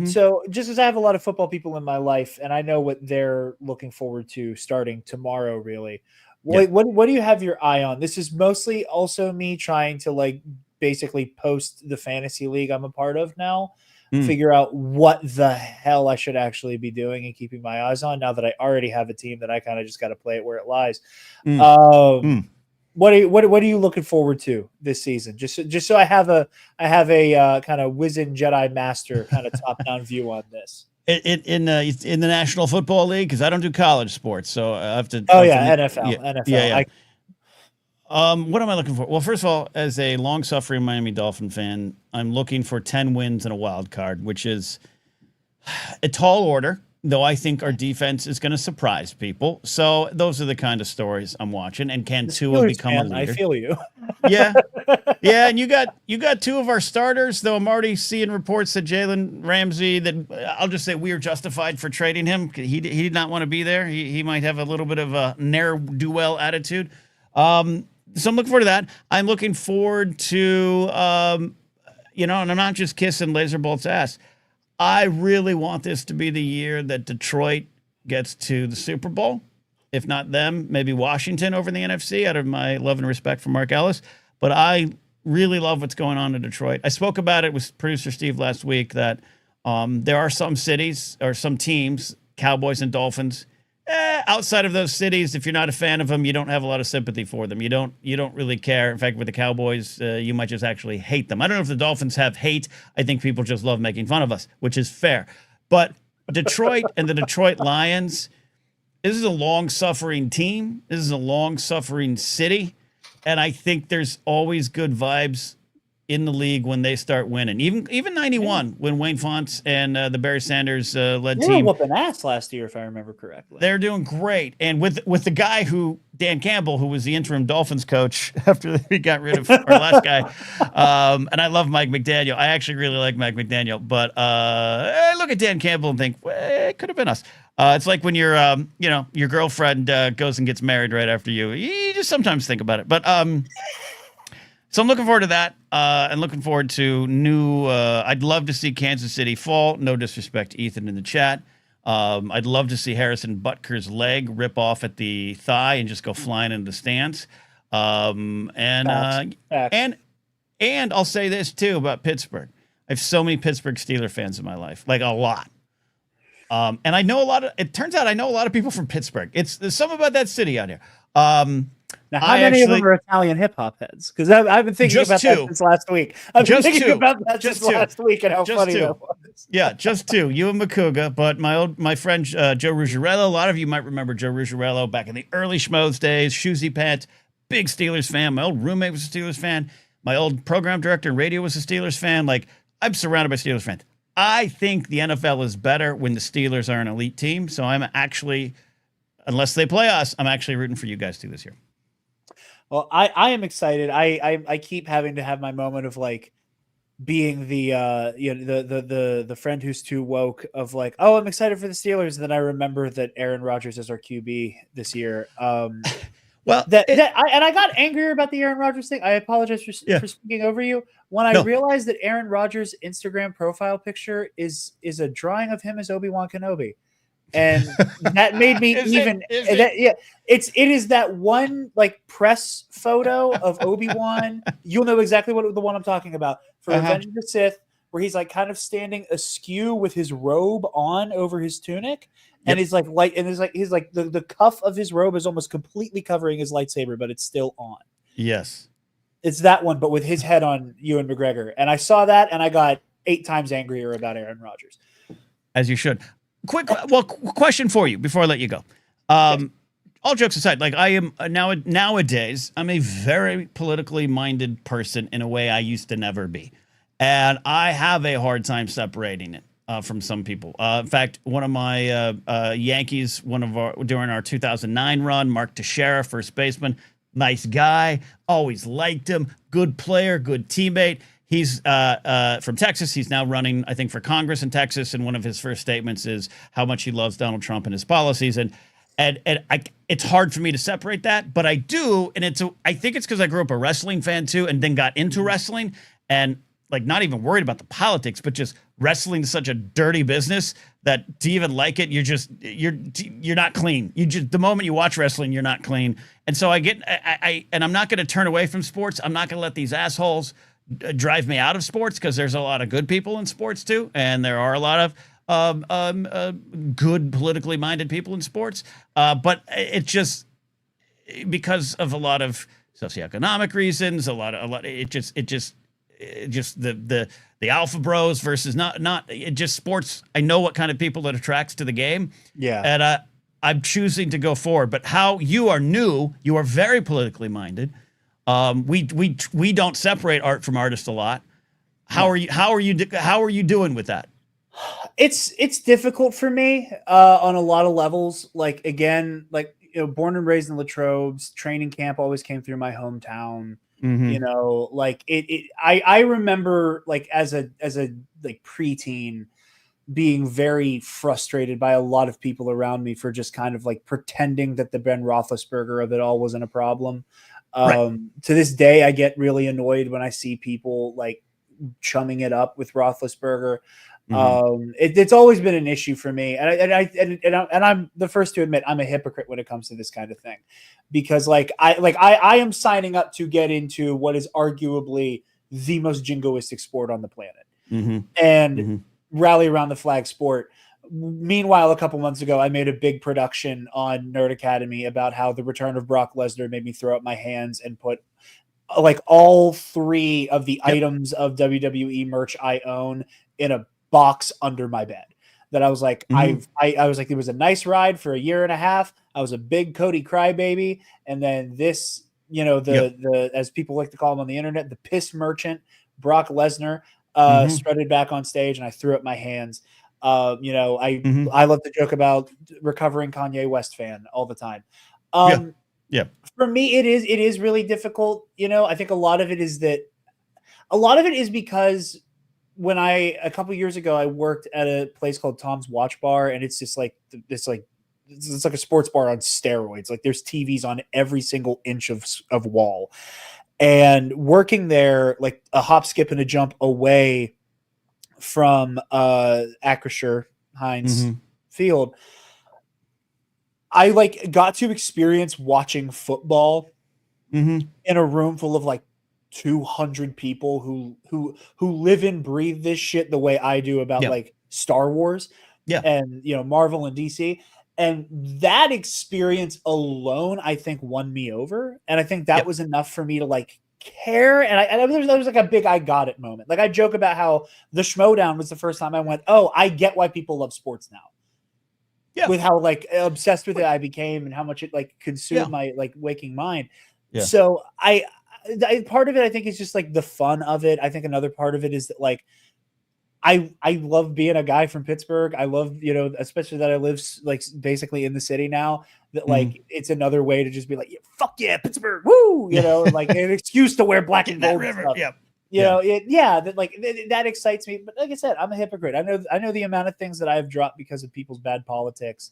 So just as I have a lot of football people in my life, and I know what they're looking forward to starting tomorrow, really. What do you have your eye on? This is mostly also me trying to like basically post the fantasy league I'm a part of now, figure out what the hell I should actually be doing and keeping my eyes on now that I already have a team that I kind of just got to play it where it lies. What are you looking forward to this season? Just so I have a kind of wizened Jedi Master kind of top down view on this. In the National Football League, because I don't do college sports, so I have to. NFL. Yeah. What am I looking for? Well, first of all, as a long-suffering Miami Dolphin fan, I'm looking for 10 wins and a wild card, which is a tall order, though I think our defense is going to surprise people. So those are the kind of stories I'm watching. And can Tua become a leader? I feel you. Yeah. And you got two of our starters, though I'm already seeing reports that Jalen Ramsey, that I'll just say we are justified for trading him. He did not want to be there. He might have a little bit of a ne'er-do-well attitude. So I'm looking forward to that. I'm looking forward to, and I'm not just kissing Laser Bolt's ass. I really want this to be the year that Detroit gets to the Super Bowl. If not them, maybe Washington over in the NFC, out of my love and respect for Mark Ellis. But I really love what's going on in Detroit. I spoke about it with producer Steve last week that there are some cities or some teams, Cowboys and Dolphins, outside of those cities, if you're not a fan of them, you don't have a lot of sympathy for them. You don't really care. In fact, with the Cowboys, you might just actually hate them. I don't know if the Dolphins have hate. I think people just love making fun of us, which is fair. But Detroit and the Detroit Lions, this is a long-suffering team. This is a long-suffering city. And I think there's always good vibes in the league when they start winning. Even 91, when Wayne Fontes and the Barry Sanders led they team. were whooping ass last year, if I remember correctly. They're doing great. And with the guy Dan Campbell, who was the interim Dolphins coach after we got rid of our last guy. And I love Mike McDaniel. I actually really like Mike McDaniel. But I look at Dan Campbell and think, well, it could have been us. It's like when your girlfriend goes and gets married right after you. You just sometimes think about it. But so I'm looking forward to that, and looking forward to new. I'd love to see Kansas City fall. No disrespect to Ethan in the chat. I'd love to see Harrison Butker's leg rip off at the thigh and just go flying into the stands. And I'll say this too about Pittsburgh. I have so many Pittsburgh Steelers fans in my life, like a lot. And I know it turns out I know a lot of people from Pittsburgh. There's something about that city out here. Now, how many of them are Italian hip hop heads? Because I've been thinking about that since last week. I've been thinking about that since last week and how funny that was. Yeah, just two. You and Makuga, but my friend Joe Ruggiero. A lot of you might remember Joe Ruggiero back in the early Schmoes days. Shoesy pants, big Steelers fan. My old roommate was a Steelers fan. My old program director in radio was a Steelers fan. Like, I'm surrounded by Steelers fans. I think the NFL is better when the Steelers are an elite team. So I'm actually, unless they play us, I'm actually rooting for you guys too this year. Well, I am excited. I keep having to have my moment of like being the the friend who's too woke of like, oh, I'm excited for the Steelers, and then I remember that Aaron Rodgers is our QB this year. Well, I got angrier about the Aaron Rodgers thing. I apologize for speaking over you. When I realized that Aaron Rodgers' Instagram profile picture is a drawing of him as Obi-Wan Kenobi. And that made me it is that one like press photo of Obi-Wan. You'll know exactly the one I'm talking about for Revenge of the Sith, where he's like kind of standing askew with his robe on over his tunic. And he's like the cuff of his robe is almost completely covering his lightsaber, but it's still on. Yes. It's that one, but with his head on Ewan McGregor. And I saw that and I got 8 times angrier about Aaron Rodgers. As you should. Question for you before I let you go. All jokes aside, like I am nowadays, I'm a very politically minded person in a way I used to never be. And I have a hard time separating it from some people. In fact, one of my Yankees, during our 2009 run, Mark Teixeira, first baseman, nice guy, always liked him, good player, good teammate. He's from Texas. He's now running, I think, for Congress in Texas. And one of his first statements is how much he loves Donald Trump and his policies. And it's hard for me to separate that, but I do. And I think it's because I grew up a wrestling fan too, and then got into wrestling. And like not even worried about the politics, but just wrestling is such a dirty business that to even like it, you're not clean. The moment you watch wrestling, you're not clean. And so and I'm not going to turn away from sports. I'm not going to let these assholes drive me out of sports, because there's a lot of good people in sports too. And there are a lot of good politically minded people in sports. But it just, because of a lot of socioeconomic reasons, the alpha bros versus not sports. I know what kind of people it attracts to the game. Yeah. And I'm choosing to go forward. But how you are new, you are very politically minded. We don't separate art from artist a lot. How are you doing with that? It's difficult for me on a lot of levels. Like, again, like, born and raised in Latrobe's, training camp always came through my hometown. Mm-hmm. Like I remember, like, as a like preteen, being very frustrated by a lot of people around me for just kind of like pretending that the Ben Roethlisberger of it all wasn't a problem. Right. To this day, I get really annoyed when I see people like chumming it up with Roethlisberger. Mm-hmm. It's always been an issue for me, and I'm the first to admit I'm a hypocrite when it comes to this kind of thing, because I am signing up to get into what is arguably the most jingoistic sport on the planet, and rally around the flag sport. Meanwhile, a couple months ago, I made a big production on Nerd Academy about how the return of Brock Lesnar made me throw up my hands and put like all 3 of the items of WWE merch I own in a box under my bed. That I was like, I was like, it was a nice ride for a year and a half. I was a big Cody crybaby, and then this, the as people like to call him on the internet, the piss merchant, Brock Lesnar, strutted back on stage, and I threw up my hands. I love to joke about recovering Kanye West fan all the time. For me, it is really difficult. I think a lot of it is because when a couple years ago, I worked at a place called Tom's Watch Bar, and it's just like it's like a sports bar on steroids. Like, there's TVs on every single inch of wall, and working there, like a hop, skip, and a jump away from Acrisure Heinz Field, I like got to experience watching football in a room full of like 200 people who live and breathe this shit the way I do about like Star Wars and Marvel and DC. And that experience alone, I think, won me over. And I think that was enough for me to like care. And there was like a big I got it moment. Like, I joke about how the Schmodown was the first time I went, oh, I get why people love sports now. Yeah. With how like obsessed with it I became and how much it like consumed my like waking mind. Yeah. So I part of it, I think, is just like the fun of it. I think another part of it is that like I love being a guy from Pittsburgh. I love, especially that I live like basically in the city now, that like it's another way to just be like, fuck yeah, Pittsburgh, woo, and like an excuse to wear black and gold stuff. That excites me. But like I said, I'm a hypocrite. I know the amount of things that I've dropped because of people's bad politics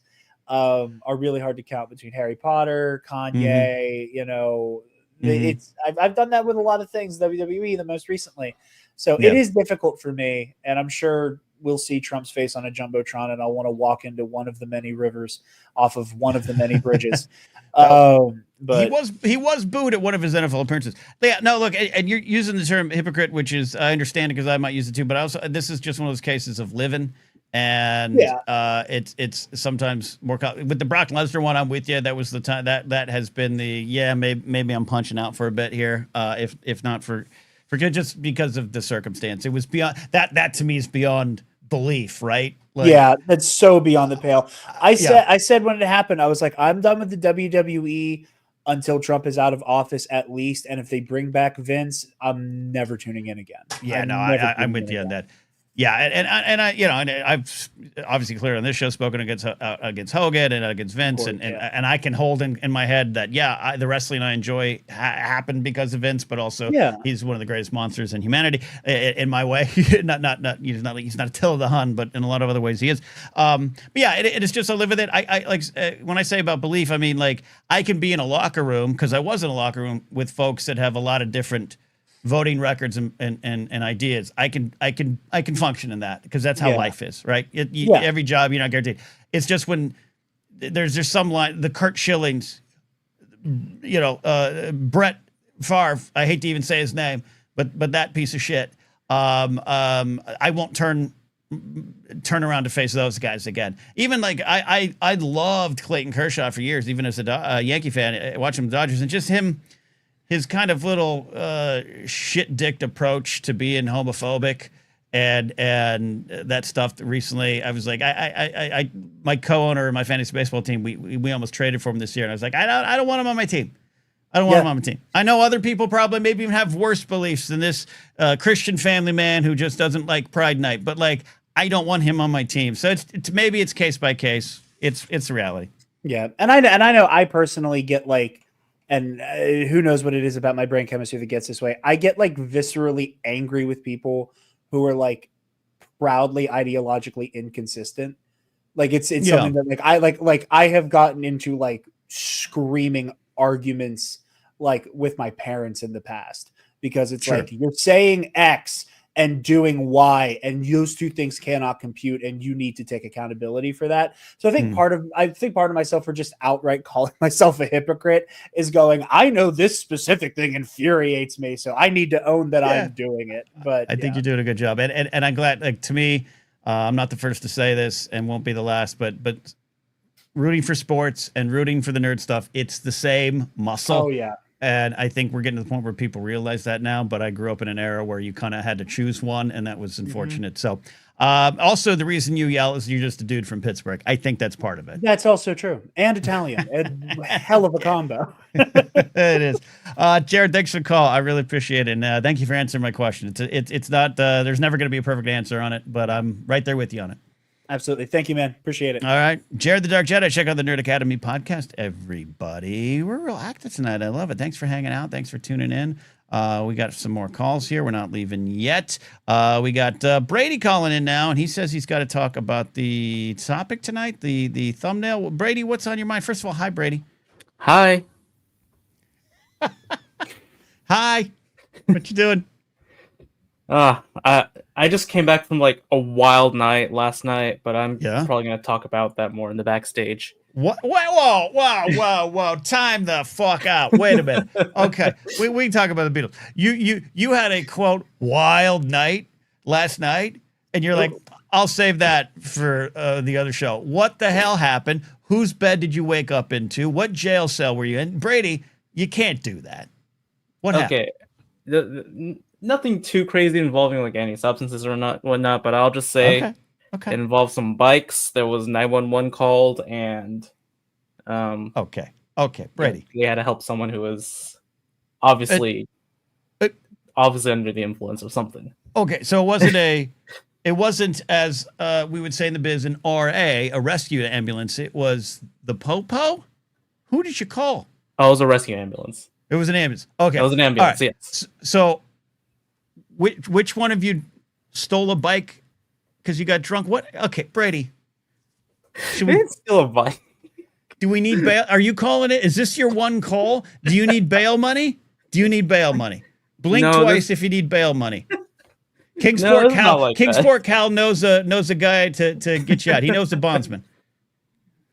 are really hard to count, between Harry Potter, Kanye, I've done that with a lot of things, WWE the most recently. So it is difficult for me, and I'm sure we'll see Trump's face on a Jumbotron, and I'll want to walk into one of the many rivers off of one of the many bridges. But he was booed at one of his NFL appearances. Yeah, no, look, and you're using the term hypocrite, which is, I understand it because I might use it too, but also this is just one of those cases of living. And it's sometimes more with the Brock Lesnar one. I'm with you. That was the time that has been the maybe I'm punching out for a bit here. If not for good, just because of the circumstance. It was beyond that to me is beyond belief, right? Like, that's so beyond the pale. I said when it happened, I was like, I'm done with the WWE until Trump is out of office at least, and if they bring back Vince, I'm never tuning in again. I'm with you on that. Yeah, and I've obviously clear on this show spoken against Hogan and against Vince, and I can hold in my head that the wrestling I enjoy happened because of Vince, but also he's one of the greatest monsters in humanity in my way. not he's not Attila the Hun, but in a lot of other ways he is. But yeah, it is just I live with it. I like when I say about belief, I mean like I can be in a locker room, because I was in a locker room with folks that have a lot of different voting records and ideas, I can function in that because that's how life is, right? Every job you're not guaranteed. It's just when there's some line, the Kurt Schillings, Brett Favre. I hate to even say his name, but that piece of shit. I won't turn around to face those guys again. Even like I loved Clayton Kershaw for years, even as a Yankee fan, watching the Dodgers, and just his kind of little shit-dicked approach to being homophobic and that stuff. Recently, I was like, I my co-owner of my fantasy baseball team, we almost traded for him this year, and I was like, I don't want him on my team. I don't want him on my team. I know other people probably maybe even have worse beliefs than this Christian family man who just doesn't like Pride Night, but like, I don't want him on my team. So maybe it's case by case. It's a reality. Yeah, and I know I personally get like, and who knows what it is about my brain chemistry that gets this way. I get like viscerally angry with people who are like proudly ideologically inconsistent. Like it's something that I have gotten into like screaming arguments like with my parents in the past because it's like you're saying X and doing Y, and those two things cannot compute, and you need to take accountability for that. So I think part of myself for just outright calling myself a hypocrite is going, I know this specific thing infuriates me, so I need to own that I'm doing it. But I think you're doing a good job, and I'm glad. Like to me, I'm not the first to say this, and won't be the last, but rooting for sports and rooting for the nerd stuff, it's the same muscle. Oh yeah. And I think we're getting to the point where people realize that now, but I grew up in an era where you kind of had to choose one, and that was unfortunate. So also the reason you yell is you're just a dude from Pittsburgh. I think that's part of it. That's also true. And Italian. A hell of a combo. It is. Jared, thanks for the call. I really appreciate it. And thank you for answering my question. It's not, there's never going to be a perfect answer on it, but I'm right there with you on it. Absolutely. Thank you, man. Appreciate it. All right. Jared the Dark Jedi. Check out the Nerd Academy podcast, everybody. We're real active tonight. I love it. Thanks for hanging out. Thanks for tuning in. We got some more calls here. We're not leaving yet. We got Brady calling in now, and he says he's got to talk about the topic tonight, the thumbnail. Brady, what's on your mind? First of all, hi, Brady. Hi. Hi. What you doing? I just came back from like a wild night last night, but I'm probably going to talk about that more in the backstage. What? Whoa! Time the fuck out. Wait a minute. Okay, we can talk about the Beatles. You had a quote wild night last night, and you're like, I'll save that for the other show. What the hell happened? Whose bed did you wake up into? What jail cell were you in? Brady, you can't do that. What happened? Okay. Nothing too crazy involving like any substances or whatnot, but I'll just say it involved some bikes. There was 911 called, and okay, Brady, they had to help someone who was obviously under the influence of something. Okay, so it wasn't as we would say in the biz an RA, a rescue ambulance. It was the Popo. Who did you call? Oh, it was a rescue ambulance. It was an ambulance. Okay, it was an ambulance. Right. Yes. So. Which one of you stole a bike because you got drunk? What? Okay, Brady. Should we steal a bike? Do we need bail? Are you calling it? Is this your one call? Do you need bail money? Blink twice if you need bail money. Kingsport Cal knows a guy to get you out. He knows the bondsman.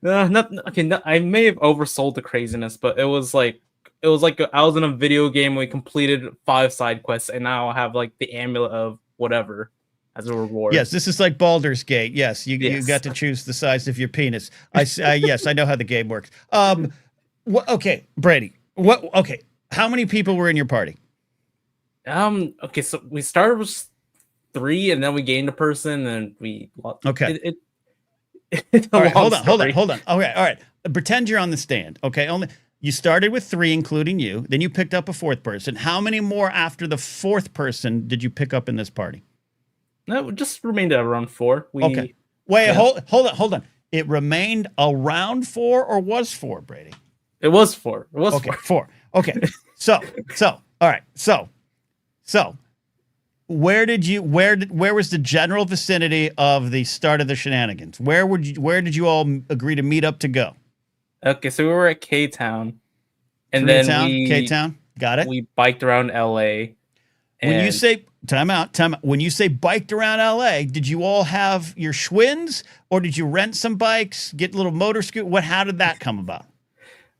I may have oversold the craziness, but it was like I was in a video game. We completed 5 side quests, and now I have like the amulet of whatever as a reward. Yes, this is like Baldur's Gate. Yes, you got to choose the size of your penis. Yes, I know how the game works. Okay, Brady. Okay, how many people were in your party? Okay, so we started with 3, and then we gained a person, and we lost. Okay. All right, hold on. Okay, all right. Pretend you're on the stand. Okay, you started with 3, including you. Then you picked up a 4th person. How many more after the 4th person did you pick up in this party? No, it just remained at around 4. Okay. Wait, hold on. It remained around 4 or was 4, Brady? It was 4. It was okay, 4. Okay. So, all right. So, where was the general vicinity of the start of the shenanigans? Where did you all agree to meet up to go? Okay, so we were at K-Town, and K-Town, got it. We biked around LA. When you And say time out. When you say biked around LA, did you all have your Schwinn's, or did you rent some bikes, get a little motor scooter? How did that come about?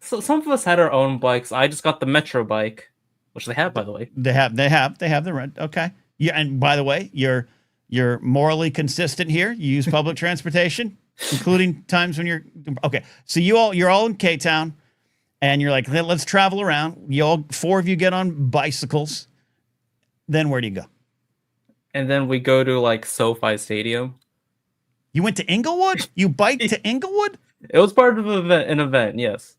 so some of us had our own bikes. I just got the Metro bike, which they have, by the way. They have the rent. Okay. Yeah, and by the way, you're morally consistent here. You use public transportation, including times when you're okay. So you're all in K-Town, and you're like, let's travel around. You all 4 of you get on bicycles. Then where do you go? And then we go to like SoFi Stadium. You went to Inglewood? You biked to Inglewood? It was part of an event, yes.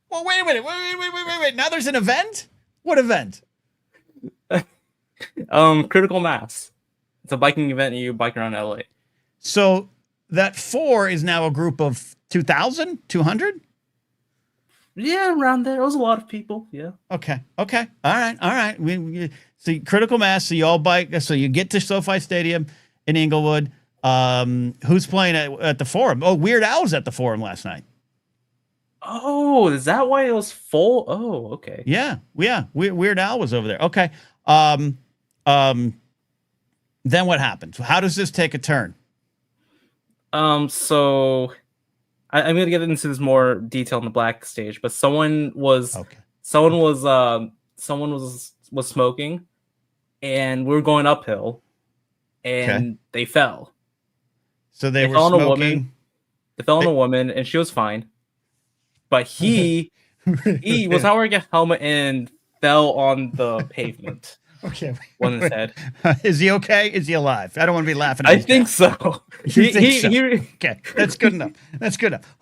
Well, wait a minute. Wait. Now there's an event? What event? Critical Mass. It's a biking event and you bike around LA. So that 4 is now a group of 2,000? 200? Yeah, around there. It was a lot of people, yeah. Okay. All right. So critical mass, so you all bike, so you get to SoFi Stadium in Inglewood. Who's playing at the Forum? Oh, Weird Al was at the Forum last night. Oh, is that why it was full? Oh, okay. Yeah. Weird Al was over there. Okay. Then what happened? How does this take a turn? So I'm gonna get into this more detail on the black stage, but someone was smoking, and we were going uphill, and they fell. So they were smoking. They fell on a woman, and she was fine. But he was not wearing a helmet and fell on the pavement. Okay. On his head. Is he okay? Is he alive? I don't want to be laughing at I think so. You think so? Okay, that's good enough.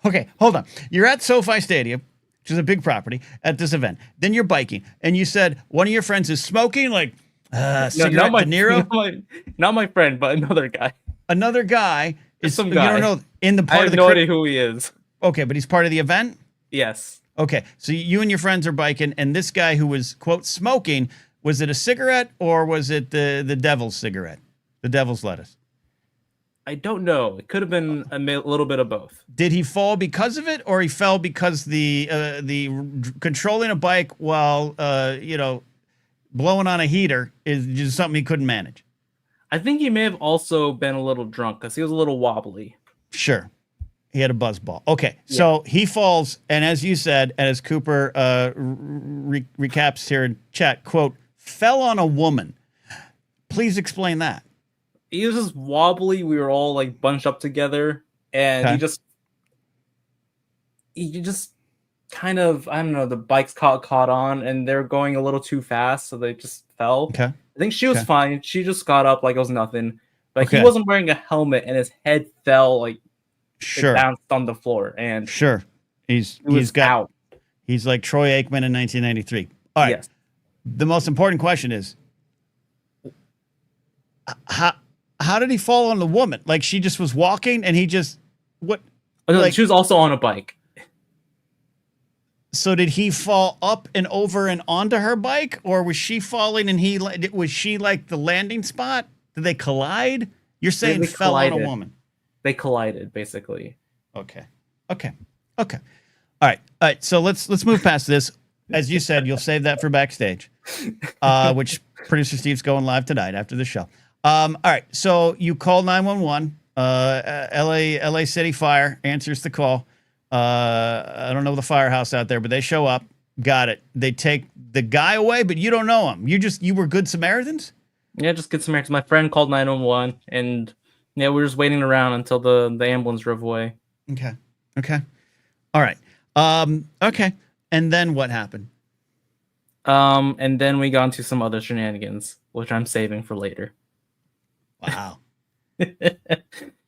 Okay, hold on. You're at SoFi Stadium, which is a big property, at this event. Then you're biking, and you said one of your friends is smoking, like cigarette De Niro? Not my friend, but another guy. Another guy is some guy. You don't know in the part I have of the no idea who he is. Okay, but he's part of the event? Yes. Okay, so you and your friends are biking, and this guy who was, quote, smoking, was it a cigarette or was it the devil's cigarette? The devil's lettuce? I don't know. It could have been a little bit of both. Did he fall because of it, or he fell because the controlling a bike while blowing on a heater is just something he couldn't manage? I think he may have also been a little drunk because he was a little wobbly. Sure. He had a buzz ball. Okay, so he falls, and as you said, and as Cooper recaps here in chat, quote, fell on a woman. Please explain that. He was just wobbly. We were all like bunched up together, and he just kind of, I don't know, the bikes caught on, and they're going a little too fast, so they just fell. Okay. I think she was fine. She just got up like it was nothing, but he wasn't wearing a helmet, and his head fell like it bounced on the floor, and he's out. He's like Troy Aikman in 1993. All right. Yes. The most important question is, how did he fall on the woman? Like she just was walking, and he just what? Oh, no, she was also on a bike. So did he fall up and over and onto her bike, or was she falling and was she like the landing spot? Did they collide? You're saying they fell on a woman. They collided, basically. Okay. All right. So let's move past this. As you said, you'll save that for backstage, which producer Steve's going live tonight after the show. All right. So you call 911. LA City Fire answers the call. I don't know the firehouse out there, but they show up. Got it. They take the guy away, but you don't know him. You were Good Samaritans? Yeah, just Good Samaritans. My friend called 911, and we were just waiting around until the ambulance drove away. Okay. All right. Okay. And then what happened? And then we got into some other shenanigans, which I'm saving for later. Wow.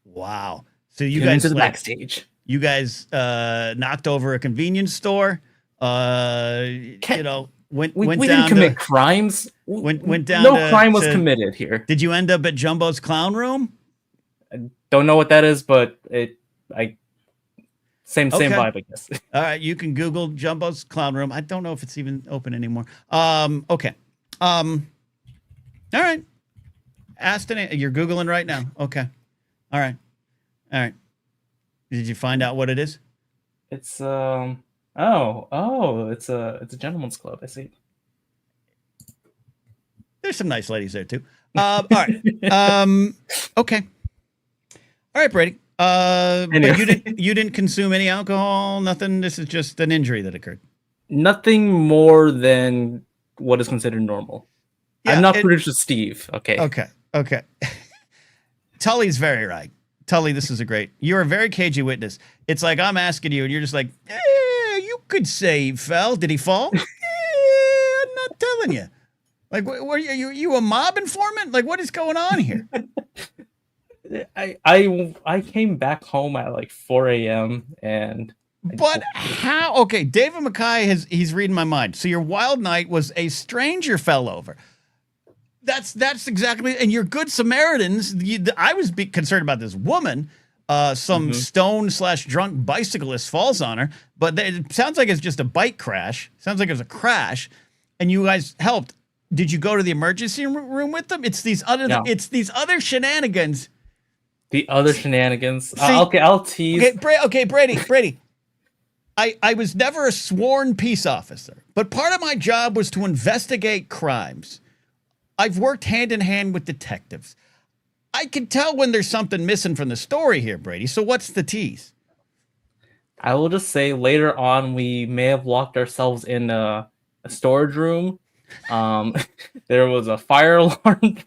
Wow. So you guys into the backstage. You guys knocked over a convenience store. We didn't commit crimes. Went down. No crime was committed here. Did you end up at Jumbo's Clown Room? I don't know what that is, but same vibe, I guess. All right, you can Google Jumbo's Clown Room. I don't know if it's even open anymore. Okay. All right. Aston, you're Googling right now. Okay. All right. Did you find out what it is? It's it's a gentleman's club. I see. there's some nice ladies there too. All right. Okay. All right, Brady. Anyway. But you didn't consume any alcohol, nothing. This is just an injury that occurred. Nothing more than what is considered normal. Yeah, I'm not producer Steve. Okay. Okay. Tully's very right. Tully, this is you're a very cagey witness. It's like I'm asking you and you're just like, you could say he fell. Did he fall? I'm not telling you. Like, were you a mob informant? Like, what is going on here? I came back home at like 4 a.m. and. But how? Okay, David Mackay he's reading my mind. So your wild night was a stranger fell over. That's exactly, and your good Samaritans. I was concerned about this woman. Some stone/drunk bicyclist falls on her, but it sounds like it's just a bike crash. Sounds like it was a crash, and you guys helped. Did you go to the emergency room with them? It's these other shenanigans. The other shenanigans. See, I'll tease. Okay, Brady. I was never a sworn peace officer, but part of my job was to investigate crimes. I've worked hand in hand with detectives. I can tell when there's something missing from the story here, Brady. So what's the tease? I will just say later on, we may have locked ourselves in a storage room. There was a fire alarm.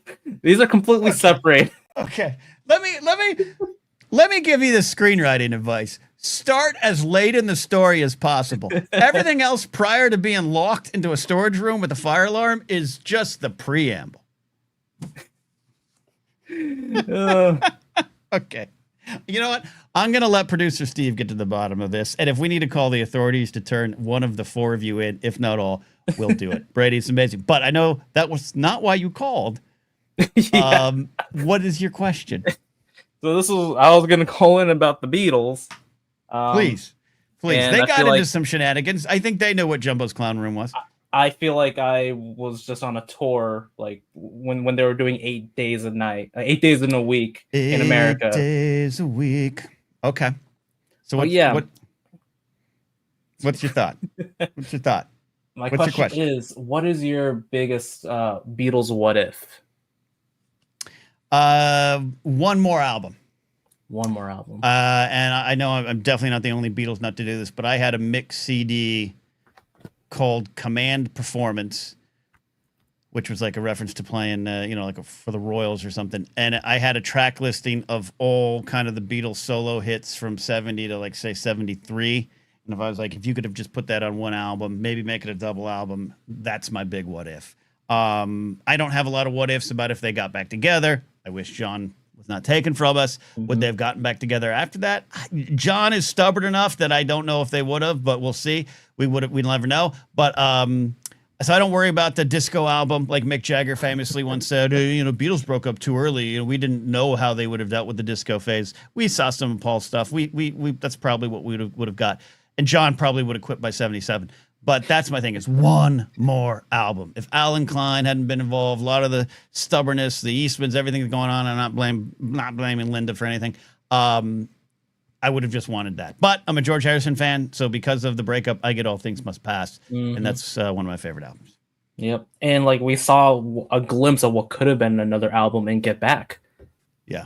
These are completely separate. Okay. Let me give you the screenwriting advice. Start as late in the story as possible. Everything else prior to being locked into a storage room with a fire alarm is just the preamble. Okay. You know what? I'm going to let producer Steve get to the bottom of this. And if we need to call the authorities to turn one of the four of you in, if not all, we'll do it. Brady, it's amazing. But I know that was not why you called. Yeah. What is your question? So I was going to call in about the Beatles. Please. They got into some shenanigans. I think they knew what Jumbo's Clown Room was. I feel like I was just on a tour, like when they were doing 8 days a night, 8 days in a week in America. 8 days a week. Okay. So what's your thought? What's your thought? My question is, what is your biggest Beatles what if? One more album. And I know I'm definitely not the only Beatles not to do this, but I had a mix CD called Command Performance, which was like a reference to playing, for the Royals or something. And I had a track listing of all kind of the Beatles solo hits from 70 to like say 73. And if I was like, if you could have just put that on one album, maybe make it a double album, that's my big what if. I don't have a lot of what ifs about if they got back together. I wish John was not taken from us. Would they have gotten back together after that? John is stubborn enough that I don't know if they would have, but we'll see. We'll never know. But so I don't worry about the disco album, like Mick Jagger famously once said. Beatles broke up too early. We didn't know how they would have dealt with the disco phase. We saw some of Paul's stuff. We that's probably what we would have got. And John probably would have quit by 77. But that's my thing. It's one more album. If Alan Klein hadn't been involved, a lot of the stubbornness, the Eastmans, everything that's going on, I'm not blaming Linda for anything. I would have just wanted that. But I'm a George Harrison fan, so because of the breakup, I get All Things Must Pass, and that's one of my favorite albums. Yep, and like we saw a glimpse of what could have been another album in Get Back. Yeah.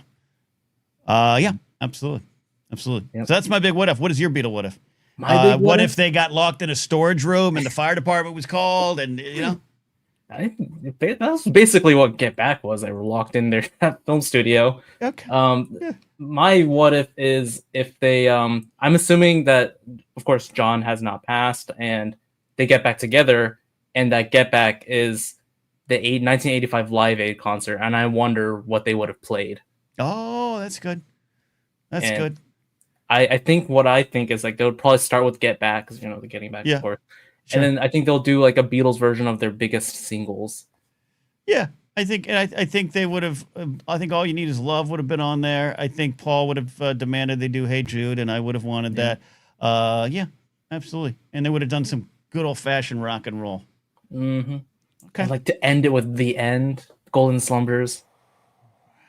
Yeah, absolutely. Yep. So that's my big what if. What is your Beatle what if? What if they got locked in a storage room and the fire department was called, and that was basically what Get Back was. They were locked in their film studio. Okay. My what if is if they I'm assuming that of course John has not passed and they get back together, and that Get Back is the 1985 Live Aid concert, and I wonder what they would have played. Oh, that's good. That's good. I think what I think is like they would probably start with Get Back because they're getting back and forth, and then I think they'll do like a Beatles version of their biggest singles. Yeah, I think they would have. I think All You Need Is Love would have been on there. I think Paul would have demanded they do Hey Jude, and I would have wanted that. Yeah, absolutely, and they would have done some good old fashioned rock and roll. Mm-hmm. Okay, I'd like to end it with The End, Golden Slumbers.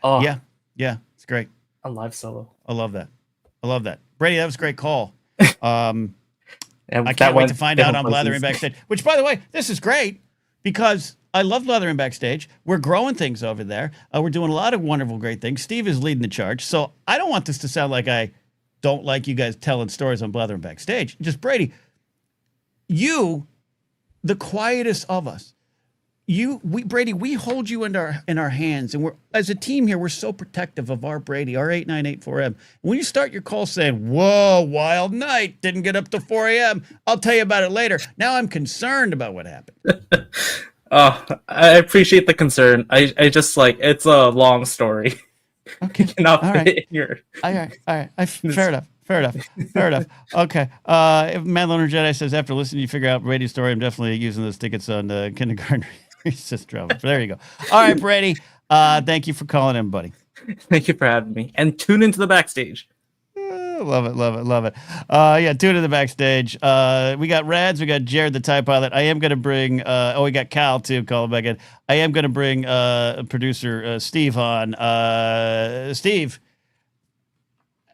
Oh yeah, it's great. A live solo. I love that. Brady, that was a great call. I can't wait to find out on Blathering Backstage. Which, by the way, this is great because I love Blathering backstage. We're growing things over there. We're doing a lot of wonderful, great things. Steve is leading the charge. So I don't want this to sound like I don't like you guys telling stories on Blathering backstage. Just Brady, you, the quietest of us, Brady, we hold you in our hands, and we're as a team here. We're so protective of our Brady, our 8984M. When you start your call saying, "Whoa, wild night, didn't get up to 4 a.m.," I'll tell you about it later. Now I'm concerned about what happened. Oh, I appreciate the concern. I just like it's a long story. Okay, Cannot all fit right. in here. All right. Fair enough. Okay. Magnolia Blvd says, after listening, you figure out Brady's story. I'm definitely using those tickets on kindergarten. Just travel. There you go. All right, Brady. Thank you for calling in, buddy. Thank you for having me. And tune into the backstage. Love it. Yeah, tune in the backstage. We got Rads. We got Jared, the TIE pilot. I am going to bring, we got Cal, too. Call him back in. I am going to bring producer Steve on. Steve.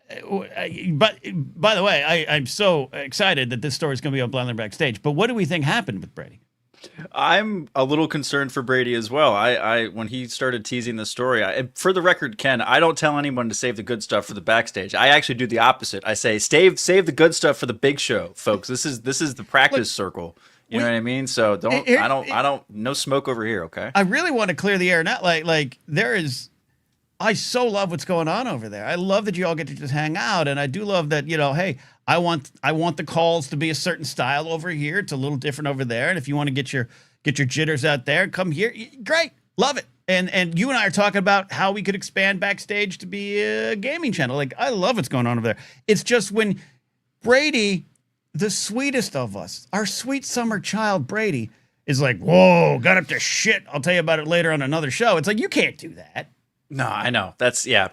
But by the way, I'm so excited that this story is going to be on Blathering backstage. But what do we think happened with Brady? I'm a little concerned for Brady as well. I when he started teasing the story, for the record, Ken, I don't tell anyone to save the good stuff for the backstage. I actually do the opposite. I say save the good stuff for the big show, folks. This is the practice circle. You know what I mean? So no smoke over here, okay? I really want to clear the air. Not like there is. I so love what's going on over there. I love that you all get to just hang out, and I do love that, hey, I want the calls to be a certain style over here. It's a little different over there, and if you want to get your jitters out there, come here. Great, love it. And you and I are talking about how we could expand backstage to be a gaming channel. Like, I love what's going on over there. It's just when Brady, the sweetest of us, our sweet summer child Brady, is like, whoa, got up to shit. I'll tell you about it later on another show. It's like, you can't do that. No, I know. That's I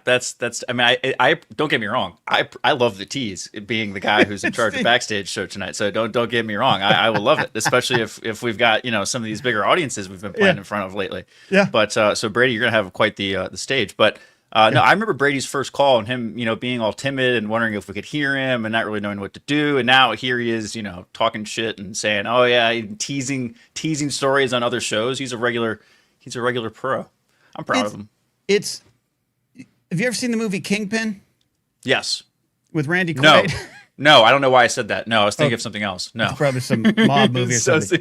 mean, I don't get me wrong. I love the tease, being the guy who's in charge of backstage show tonight. So don't get me wrong. I will love it, especially if we've got, some of these bigger audiences we've been playing in front of lately. Yeah. But so Brady, you're going to have quite the stage. But no, I remember Brady's first call and him, being all timid and wondering if we could hear him and not really knowing what to do. And now here he is, talking shit and saying, "Oh yeah," teasing stories on other shows. He's a regular pro. I'm proud of him. Have you ever seen the movie Kingpin? Yes. With Randy Quaid? No, I don't know why I said that. No, I was thinking of something else. No. It's probably some mob movie or something.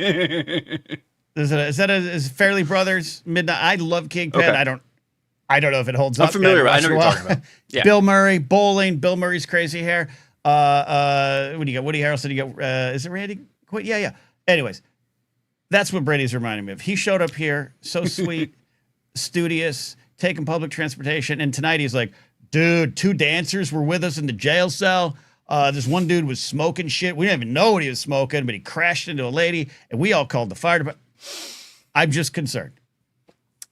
Is it Fairley Brothers Midnight? I love Kingpin. Okay. I don't know if it holds up. I'm familiar with it. I know what you're talking about. Yeah. Bill Murray, bowling, Bill Murray's crazy hair. What do you got? Woody Harrelson, you got is it Randy Quaid? Yeah. Anyways, that's what Brady's reminding me of. He showed up here, so sweet, studious, taking public transportation, and tonight he's like, dude, 2 dancers were with us in the jail cell. This one dude was smoking shit. We didn't even know what he was smoking, but he crashed into a lady, and we all called the fire department. I'm just concerned.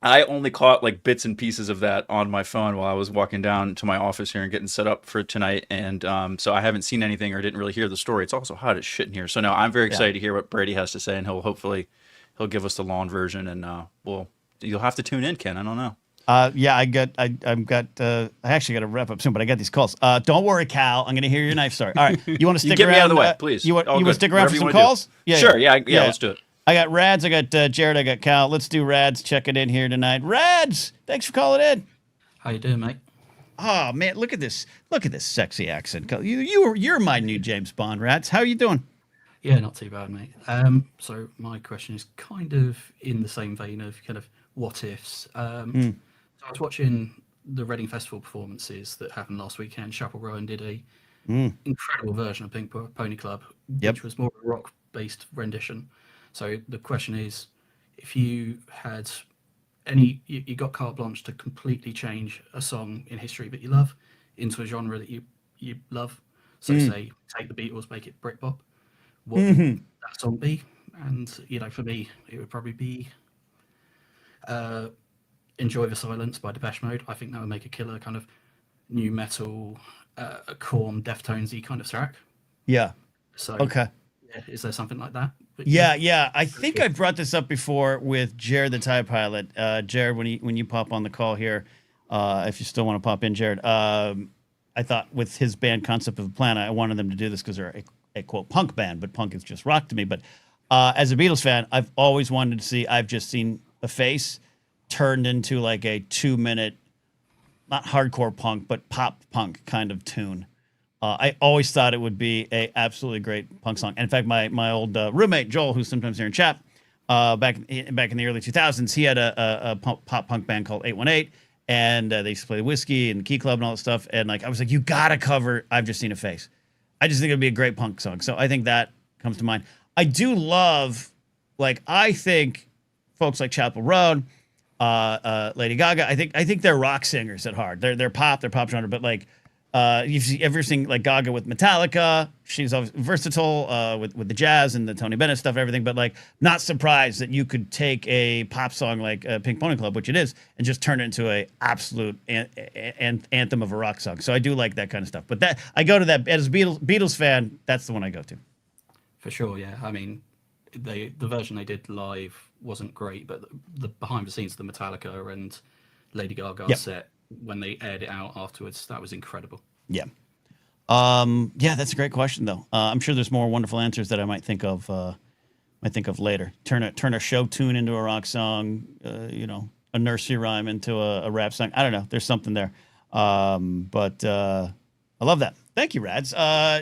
I only caught like bits and pieces of that on my phone while I was walking down to my office here and getting set up for tonight, and so I haven't seen anything or didn't really hear the story. It's also hot as shit in here, so no, I'm very excited to hear what Brady has to say, and he'll give us the long version, and you'll have to tune in, Ken. I don't know. I actually got to wrap up soon, but I got these calls. Don't worry, Cal. I'm going to hear your knife story. All right. You want to stick get around? Me out of the way, please. You want to stick around Whatever for some calls? Yeah. Sure. Yeah, let's do it. I got Rads. I got Jared. I got Cal. Let's do Rads checking in here tonight. Rads, thanks for calling in. How you doing, mate? Oh, man, look at this. Look at this sexy accent. You're my new James Bond, Rads. How are you doing? Yeah, not too bad, mate. So my question is kind of in the same vein of kind of what ifs. So I was watching the Reading Festival performances that happened last weekend. Chapel Rowan did a incredible version of Pink Pony Club, which was more of a rock-based rendition. So the question is, if you had you got carte blanche to completely change a song in history that you love into a genre that you love, so say take the Beatles, make it Britpop, what would that song be? And for me, it would probably be Enjoy the Silence by Depeche Mode. I think that would make a killer kind of new metal, Korn, Deftones-y kind of track. Yeah. So, okay. Yeah, is there something like that? Yeah. I think I brought this up before with Jared, the TIE pilot. Jared, when you pop on the call here, if you still want to pop in, Jared, I thought with his band Concept of a Plan, I wanted them to do this because they're a quote punk band, but punk is just rock to me. But as a Beatles fan, I've always wanted to see. I've just seen a face turned into like a 2-minute, not hardcore punk, but pop punk kind of tune. I always thought it would be a absolutely great punk song. And in fact, my old roommate Joel, who's sometimes here in chat, back in the early 2000s, he had a pop punk band called 818, and they used to play Whiskey and the Key Club and all that stuff. And like I was like, you gotta cover "I've Just Seen a Face." I just think it'd be a great punk song. So I think that comes to mind. I do love, like, I think folks like Chapel Roan, Lady Gaga, I think they're rock singers at heart. They're pop genre, but like you've ever seen like Gaga with Metallica? She's versatile with the jazz and the Tony Bennett stuff and everything, but like not surprised that you could take a pop song like Pink Pony Club, which it is, and just turn it into a absolute anthem of a rock song. So I do like that kind of stuff. But that I go to that as a Beatles fan, that's the one I go to. For sure, yeah. I mean, the version they did live wasn't great, but the behind the scenes of the Metallica and Lady Gaga set, when they aired it out afterwards, that was incredible. Yeah. Yeah, that's a great question though. I'm sure there's more wonderful answers that I might think of later. Turn a show tune into a rock song, a nursery rhyme into a rap song. I don't know. There's something there. But I love that. Thank you, Rads.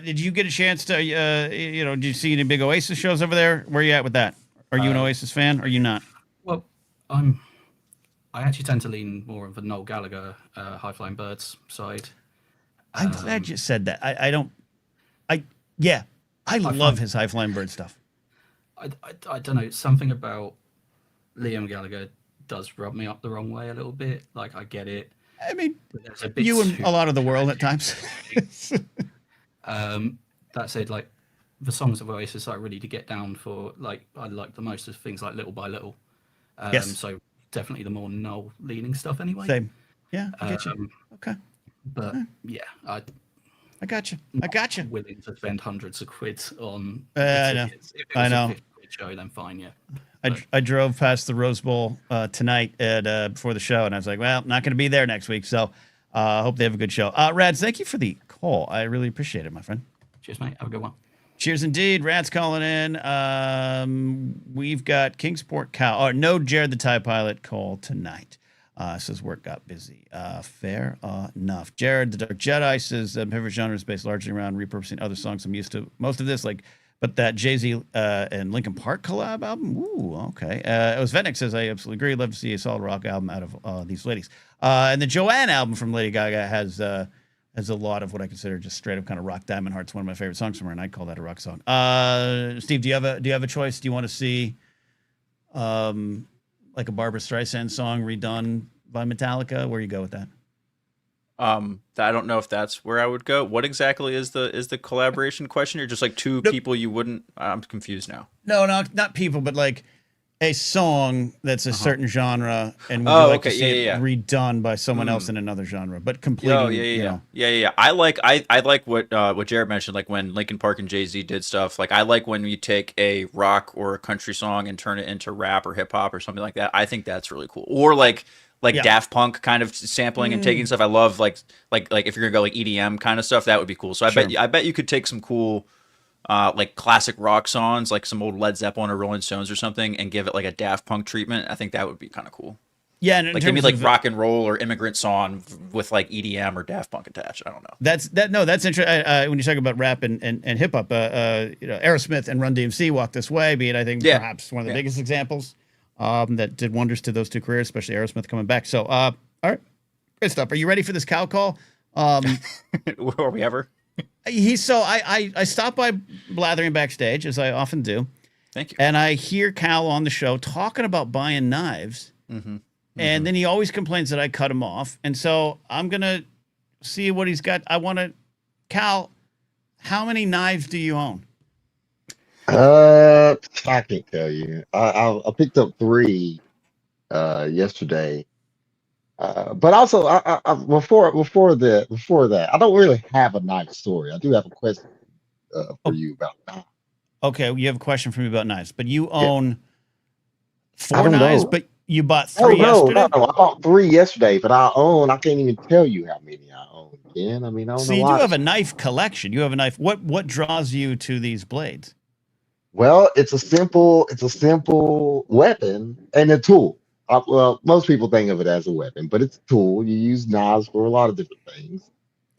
Did you get a chance to, did you see any big Oasis shows over there? Where are you at with that? Are you an Oasis fan? Or are you not? Well, I actually tend to lean more on the Noel Gallagher, High Flying Birds side. I'm glad you said that. I love his High Flying Bird stuff. I don't know. Something about Liam Gallagher does rub me up the wrong way a little bit. Like, I get it. I mean, you and a lot of the world at times. That said, like, the songs of Oasis I really to get down for, like, I like the most of things like Little by Little. Yes. So definitely the more Noel leaning stuff anyway. Same. Yeah, I get you. Okay. But yeah, I got you. Willing to spend hundreds of quid on. I know. If it was a 50 quid show, then fine. Yeah. I drove past the Rose Bowl tonight before the show, and I was like, well, not going to be there next week. So I hope they have a good show. Rads, thank you for the call. I really appreciate it, my friend. Cheers, mate. Have a good one. Cheers indeed. Rads calling in. We've got Kingsport Cow. No Jared the TIE Pilot call tonight. Says work got busy. Fair enough. Jared the Dark Jedi says favorite genre is based largely around repurposing other songs. I'm used to most of this, but that Jay-Z and Linkin Park collab album. Ooh, okay. Osvetnik says I absolutely agree. Love to see a solid rock album out of these ladies. And the Joanne album from Lady Gaga has a lot of what I consider just straight up kind of rock. Diamond Heart's one of my favorite songs from her, and I'd call that a rock song. Steve, do you have a choice? Do you want to see like a Barbra Streisand song redone by Metallica? Where you go with that? I don't know if that's where I would go. What exactly is the collaboration question? You're just like two people you wouldn't. I'm confused now. No, not people, but like a song that's a certain genre, and would you like to see it redone by someone else in another genre, but completely. Yeah. I like what Jared mentioned, like when Linkin Park and Jay-Z did stuff. Like I like when you take a rock or a country song and turn it into rap or hip hop or something like that. I think that's really cool. Or like Daft Punk kind of sampling and taking stuff. I love like if you're gonna go like EDM kind of stuff, that would be cool. So I bet you could take some cool like classic rock songs, like some old Led Zeppelin or Rolling Stones or something, and give it like a Daft Punk treatment. I think that would be kind of cool. Yeah, and like give me like rock and roll or Immigrant Song with like EDM or Daft Punk attached. I don't know. That's interesting. When you talk about rap and hip hop, Aerosmith and Run DMC walked this way, being I think perhaps one of the biggest examples that did wonders to those two careers, especially Aerosmith coming back. So, all right, great stuff. Are you ready for this cow call? Are we ever? I stopped by Blathering backstage, as I often do. Thank you. And I hear Cal on the show talking about buying knives. Mm-hmm. And then he always complains that I cut him off. And so I'm going to see what he's got. Cal, how many knives do you own? I can't tell you. I picked up 3 yesterday. But also, before that, I don't really have a knife story. I do have a question for you about knives. Okay, you have a question for me about knives, but you own 4 knives, but you bought 3 yesterday? No, I bought 3 yesterday, but I can't even tell you how many I own, Ken. I mean, I don't know. So you do have a knife collection. You have a knife. What draws you to these blades? Well, it's a simple weapon and a tool. well, most people think of it as a weapon, but it's a tool. You use knives for a lot of different things.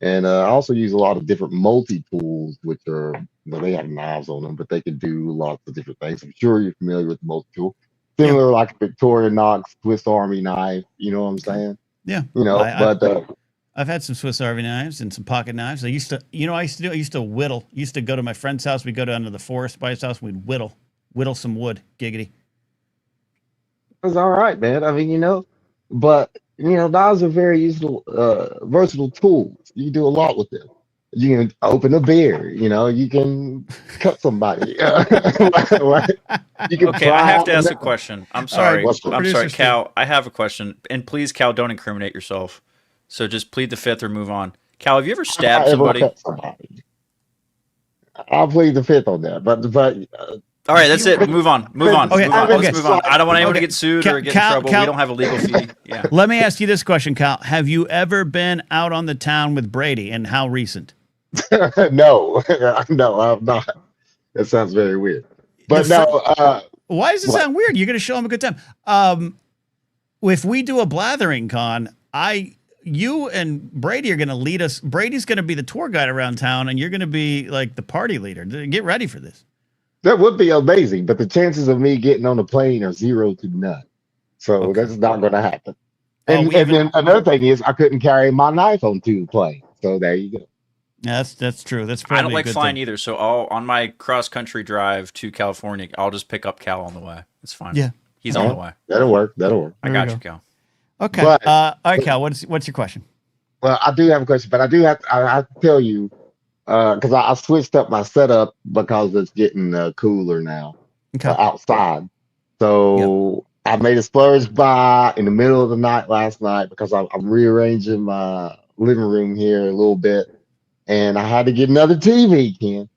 And I also use a lot of different multi-tools, which are, well, they have knives on them, but they can do lots of different things. I'm sure you're familiar with the multi-tool. Similar like a Victoria Knox Swiss Army knife, you know what I'm saying? Yeah. You know, I've had some Swiss Army knives and some pocket knives. I used to whittle. I used to go to my friend's house. We'd go down to the forest by his house. We'd whittle some wood. Giggity. It's all right, man. I mean, but knives are very useful, versatile tools. You can do a lot with them. You can open a beer. You can cut somebody. You can Okay, I have to ask a question. I'm sorry. Right, I'm sorry, Cal. I have a question, and please, Cal, don't incriminate yourself. So just plead the fifth or move on. Cal, have you ever stabbed somebody? I'll plead the fifth on that, but all right, that's it. Move on. Move on. Okay, move on. okay. Let's move on. I don't want anyone to get sued or get in trouble. We don't have a legal fee. Yeah. Let me ask you this question, Cal. Have you ever been out on the town with Brady, and how recent? No, no, I'm not. That sounds very weird. But why does it sound weird? You're going to show him a good time. If we do a Blathering con, you and Brady are going to lead us. Brady's going to be the tour guide around town, and you're going to be like the party leader. Get ready for this. That would be amazing, but the chances of me getting on the plane are 0 to none. So that's not going to happen. And then another thing is I couldn't carry my knife onto the plane. So there you go. Yeah, that's true. That's probably I don't like flying thing. either. So on my cross country drive to California, I'll just pick up Cal on the way. It's fine. Yeah, he's on the way. That'll work. I got you, Cal. Okay. But, all right, Cal. What's your question? Well, I do have a question, but I have to tell you. Because I switched up my setup because it's getting cooler now outside. So I made a splurge buy in the middle of the night last night because I'm rearranging my living room here a little bit, and I had to get another TV. Ken,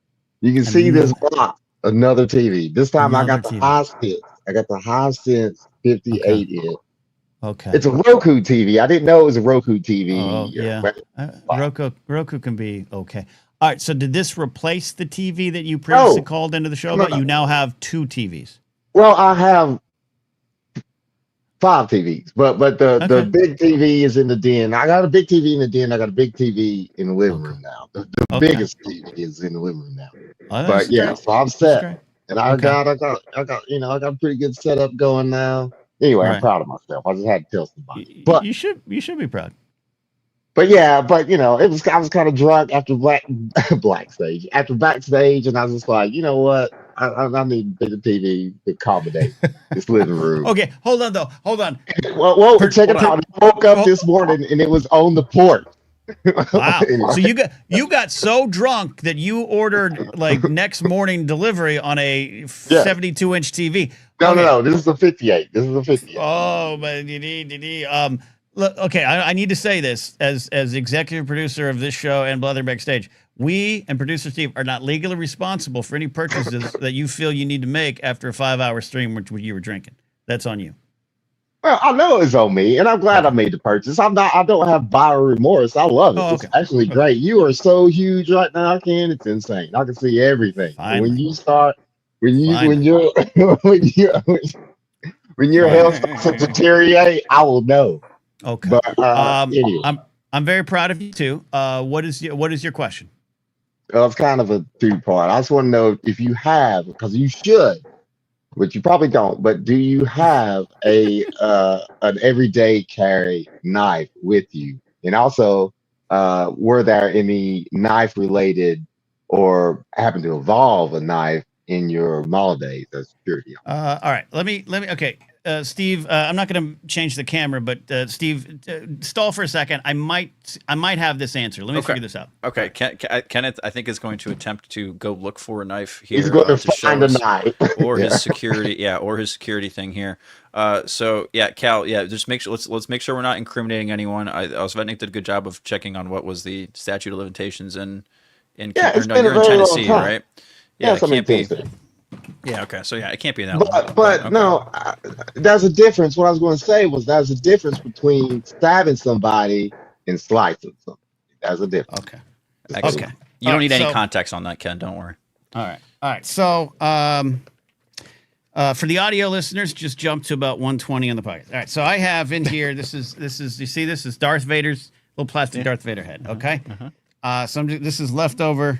you can see this box, another TV. This time I got the Hisense. I got the Hisense 58 inch. Okay. It's a Roku TV. I didn't know it was a Roku TV. Oh, yeah. Roku can be okay. All right, so did this replace the TV that you previously called into the show about? You now have 2 TVs. Well, I have 5 TVs, but the big TV is in the den. I got a big TV in the den. I got a big TV in the living room now. The biggest TV is in the living room now. But yeah, so I'm set, and I got a pretty good setup going now. Anyway, I'm proud of myself. I just had to tell somebody. But you should be proud. But yeah, I was kind of drunk after backstage, and I was just like, you know what? I need a bigger TV to accommodate this living room. Okay, hold on though. Hold on. Well, check it out. I woke up this morning and it was on the porch. Wow. Anyway. So you got so drunk that you ordered like next morning delivery on a 72-inch TV. No. This is a 58. Oh, but look, okay, I need to say this as executive producer of this show and Blathering Backstage. We and producer Steve are not legally responsible for any purchases that you feel you need to make after a 5-hour stream which you were drinking. That's on you. Well, I know it's on me, and I'm glad I made the purchase. I don't have buyer remorse. I love it. It's actually great. You are so huge right now, Ken. It's insane. I can see everything. When your health starts to deteriorate, I will know. Okay. But anyway. I'm very proud of you too. What is your question? Well, it's kind of a 2-part. I just want to know if you have, because you should, but you probably don't. But do you have an everyday carry knife with you? And also, were there any knife related or happen to evolve a knife in your mall days as security? All right. Let me. Okay. Steve, I'm not going to change the camera, but Steve, stall for a second. I might have this answer. Let me figure this out. Okay, Kenneth, I think is going to attempt to go look for a knife here. He's going to find a knife, or his security thing here. So yeah, Cal, just make sure. Let's make sure we're not incriminating anyone. Svetnik did a good job of checking on what was the statute of limitations in you're in Tennessee, right? Yeah, it can't be. Yeah. Okay. So it can't be that long. But okay. No, there's a difference. What I was going to say was there's a difference between stabbing somebody and slicing somebody. There's a difference. Okay. Excellent. Okay. You don't need any context on that, Ken. Don't worry. All right. So, For the audio listeners, just jump to about 120 on the podcast. All right, so I have in here. This is you see this is Darth Vader's little plastic Darth Vader head. Okay, this is leftover.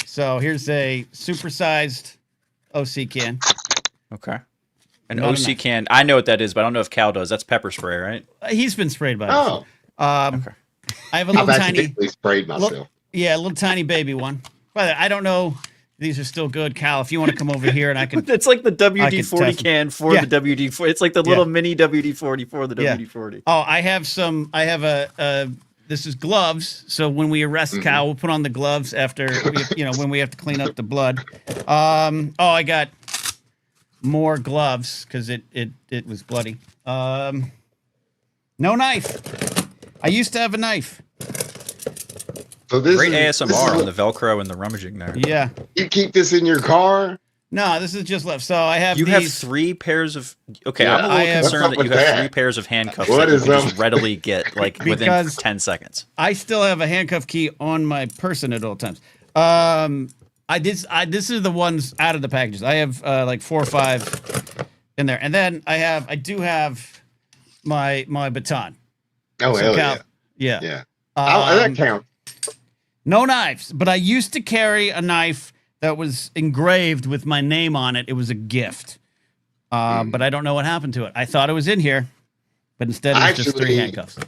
So here's a supersized OC can. Okay. An OC can. I know what that is, but I don't know if Cal does. That's pepper spray, right? He's been sprayed by. Oh. Okay. I have a little tiny. Sprayed myself. A little tiny baby one. By the way, I don't know. These are still good, Cal. If you want to come over here and I can. It's like the WD-40 can for the WD-40. It's like the little mini WD-40 for the WD-40. Oh, I have some. I have this is gloves. So when we arrest Cal, we'll put on the gloves after, when we have to clean up the blood. I got more gloves because it was bloody. No knife. I used to have a knife. So this great ASMR on the Velcro and the rummaging there. Yeah. You keep this in your car? No, this is just left. So I have You have 3 pairs of... Okay, I'm a little concerned that you have 3 pairs of handcuffs that you can just readily get within 10 seconds. I still have a handcuff key on my person at all times. This is the ones out of the packages. I have 4 or 5 in there. And then I do have my baton. Oh, so hell yeah. Yeah. That counts. No knives, but I used to carry a knife that was engraved with my name on it. It was a gift. But I don't know what happened to it. I thought it was in here, but instead it was just 3 handcuffs.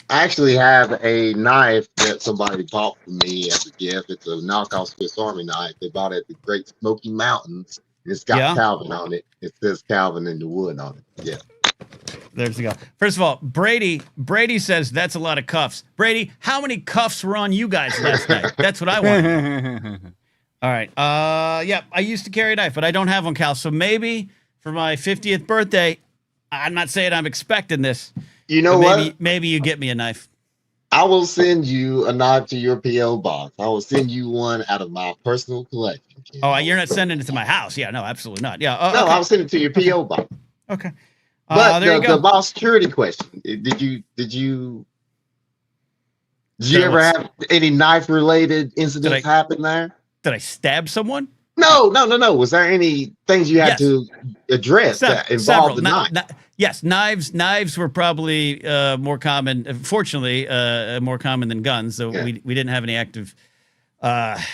I actually have a knife that somebody bought for me as a gift. It's a knockoff Swiss Army knife. They bought it at the Great Smoky Mountains. It's got Calvin on it. It says Calvin in the wood on it. Yeah. There's the go. First of all, Brady says that's a lot of cuffs. Brady, how many cuffs were on you guys last night? That's what I want. All right. I used to carry a knife, but I don't have one, Cal. So maybe for my 50th birthday, I'm not saying I'm expecting this. You know what? Maybe you get me a knife. I will send you a knife to your P.O. box. I will send you one out of my personal collection. Oh, you're not sending it to my house? Yeah, no, absolutely not. Yeah. No, I'll send it to your P.O. box. Okay. But the boss security question: Did you ever have any knife related incidents happen there? Did I stab someone? No. Was there any things you had to address that involved the knife? Yes, knives were probably more common. Fortunately, more common than guns. So we didn't have any active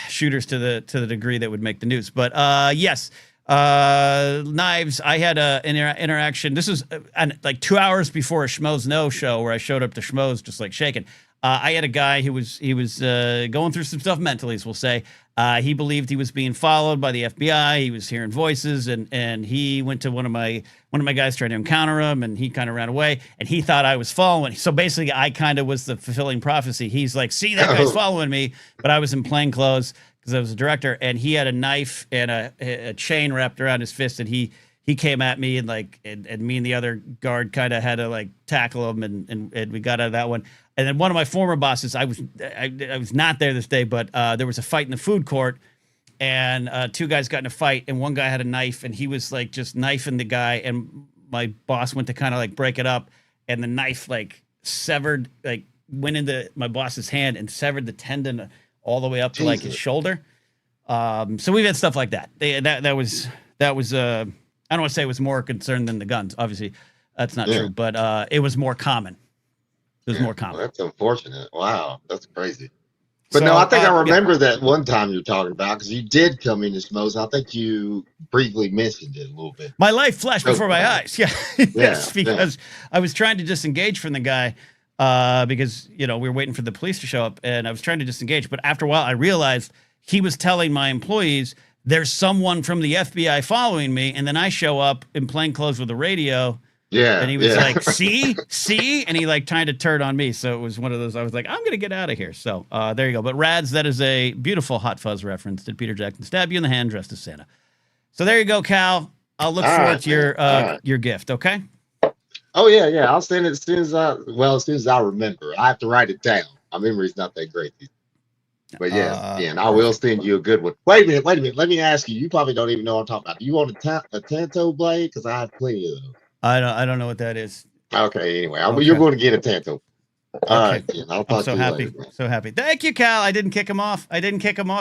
shooters to the degree that would make the news. But yes. Knives. I had an interaction. This was 2 hours before a Schmoes No show where I showed up to Schmoes just like shaking. I had a guy who was going through some stuff mentally, as we'll say. He believed he was being followed by the FBI. He was hearing voices, and he went to one of my guys trying to encounter him, and he kind of ran away, and he thought I was following. So basically, I kind of was the fulfilling prophecy. He's like, "See, that guy's following me," but I was in plain clothes because I was a director, and he had a knife and a chain wrapped around his fist, and he came at me, and me and the other guard kind of had to tackle him, and we got out of that one. And then one of my former bosses, I was not there this day, but there was a fight in the food court, and 2 guys got in a fight, and one guy had a knife, and he was just knifing the guy, and my boss went to kind of break it up, and the knife severed, went into my boss's hand and severed the tendon all the way up to his shoulder. So we've had stuff like that. That was I don't want to say it was more concerned than the guns. Obviously, that's not true, but it was more common. It was more common. Well, that's unfortunate. Wow, that's crazy. But no, I think I remember that one time you're talking about because you did come into Schmoes. I think you briefly mentioned it a little bit. My life flashed before my eyes. Yeah, yes, because I was trying to disengage from the guy because we were waiting for the police to show up, and I was trying to disengage. But after a while, I realized he was telling my employees there's someone from the FBI following me, and then I show up in plain clothes with a radio. Yeah. And he was like, see? And he tried to turn on me. So it was one of those, I was like, I'm going to get out of here. So there you go. But Rads, that is a beautiful Hot Fuzz reference. Did Peter Jackson stab you in the hand dressed as Santa? So there you go, Cal. I'll look forward to your gift, okay? Oh, yeah. I'll send it as soon as I remember. I have to write it down. My memory's not that great. But and I will send you a good one. Wait a minute. Let me ask you. You probably don't even know what I'm talking about. Do you want a Tanto blade? Because I have plenty of those. I don't know what that is. Okay, anyway, you're going to get a Tanto. All right, I'll talk I'm so happy. Thank you, Cal. I didn't kick him off.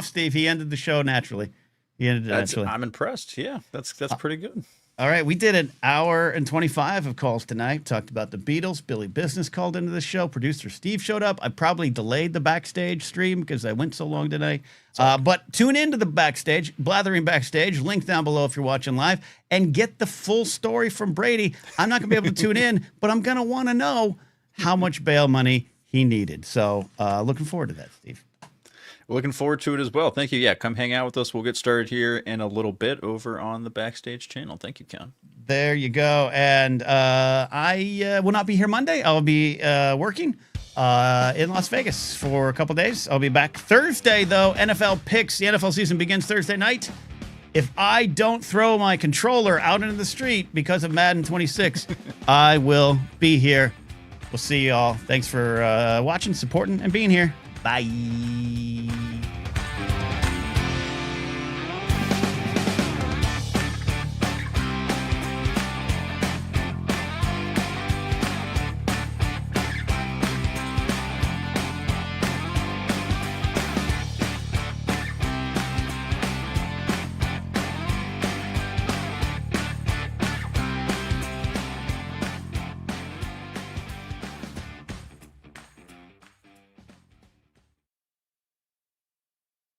Steve. He ended the show naturally. He ended eventually. I'm impressed. Yeah, that's pretty good. All right, we did an hour and 25 of calls tonight. Talked about the Beatles. Billy Business called into the show. Producer Steve showed up. I probably delayed the backstage stream because I went so long today. But tune into the backstage, Blathering Backstage, link down below if you're watching live, and get the full story from Brady. I'm not going to be able to tune in, but I'm going to want to know how much bail money he needed. So looking forward to that, Steve. Looking forward to it as well. Thank you. Yeah, come hang out with us. We'll get started here in a little bit over on the Backstage channel. Thank you, Ken. There you go. And I will not be here Monday. I'll be working in Las Vegas for a couple days. I'll be back Thursday, though. NFL picks. The NFL season begins Thursday night. If I don't throw my controller out into the street because of Madden 26, I will be here. We'll see you all. Thanks for watching, supporting, and being here. Bye.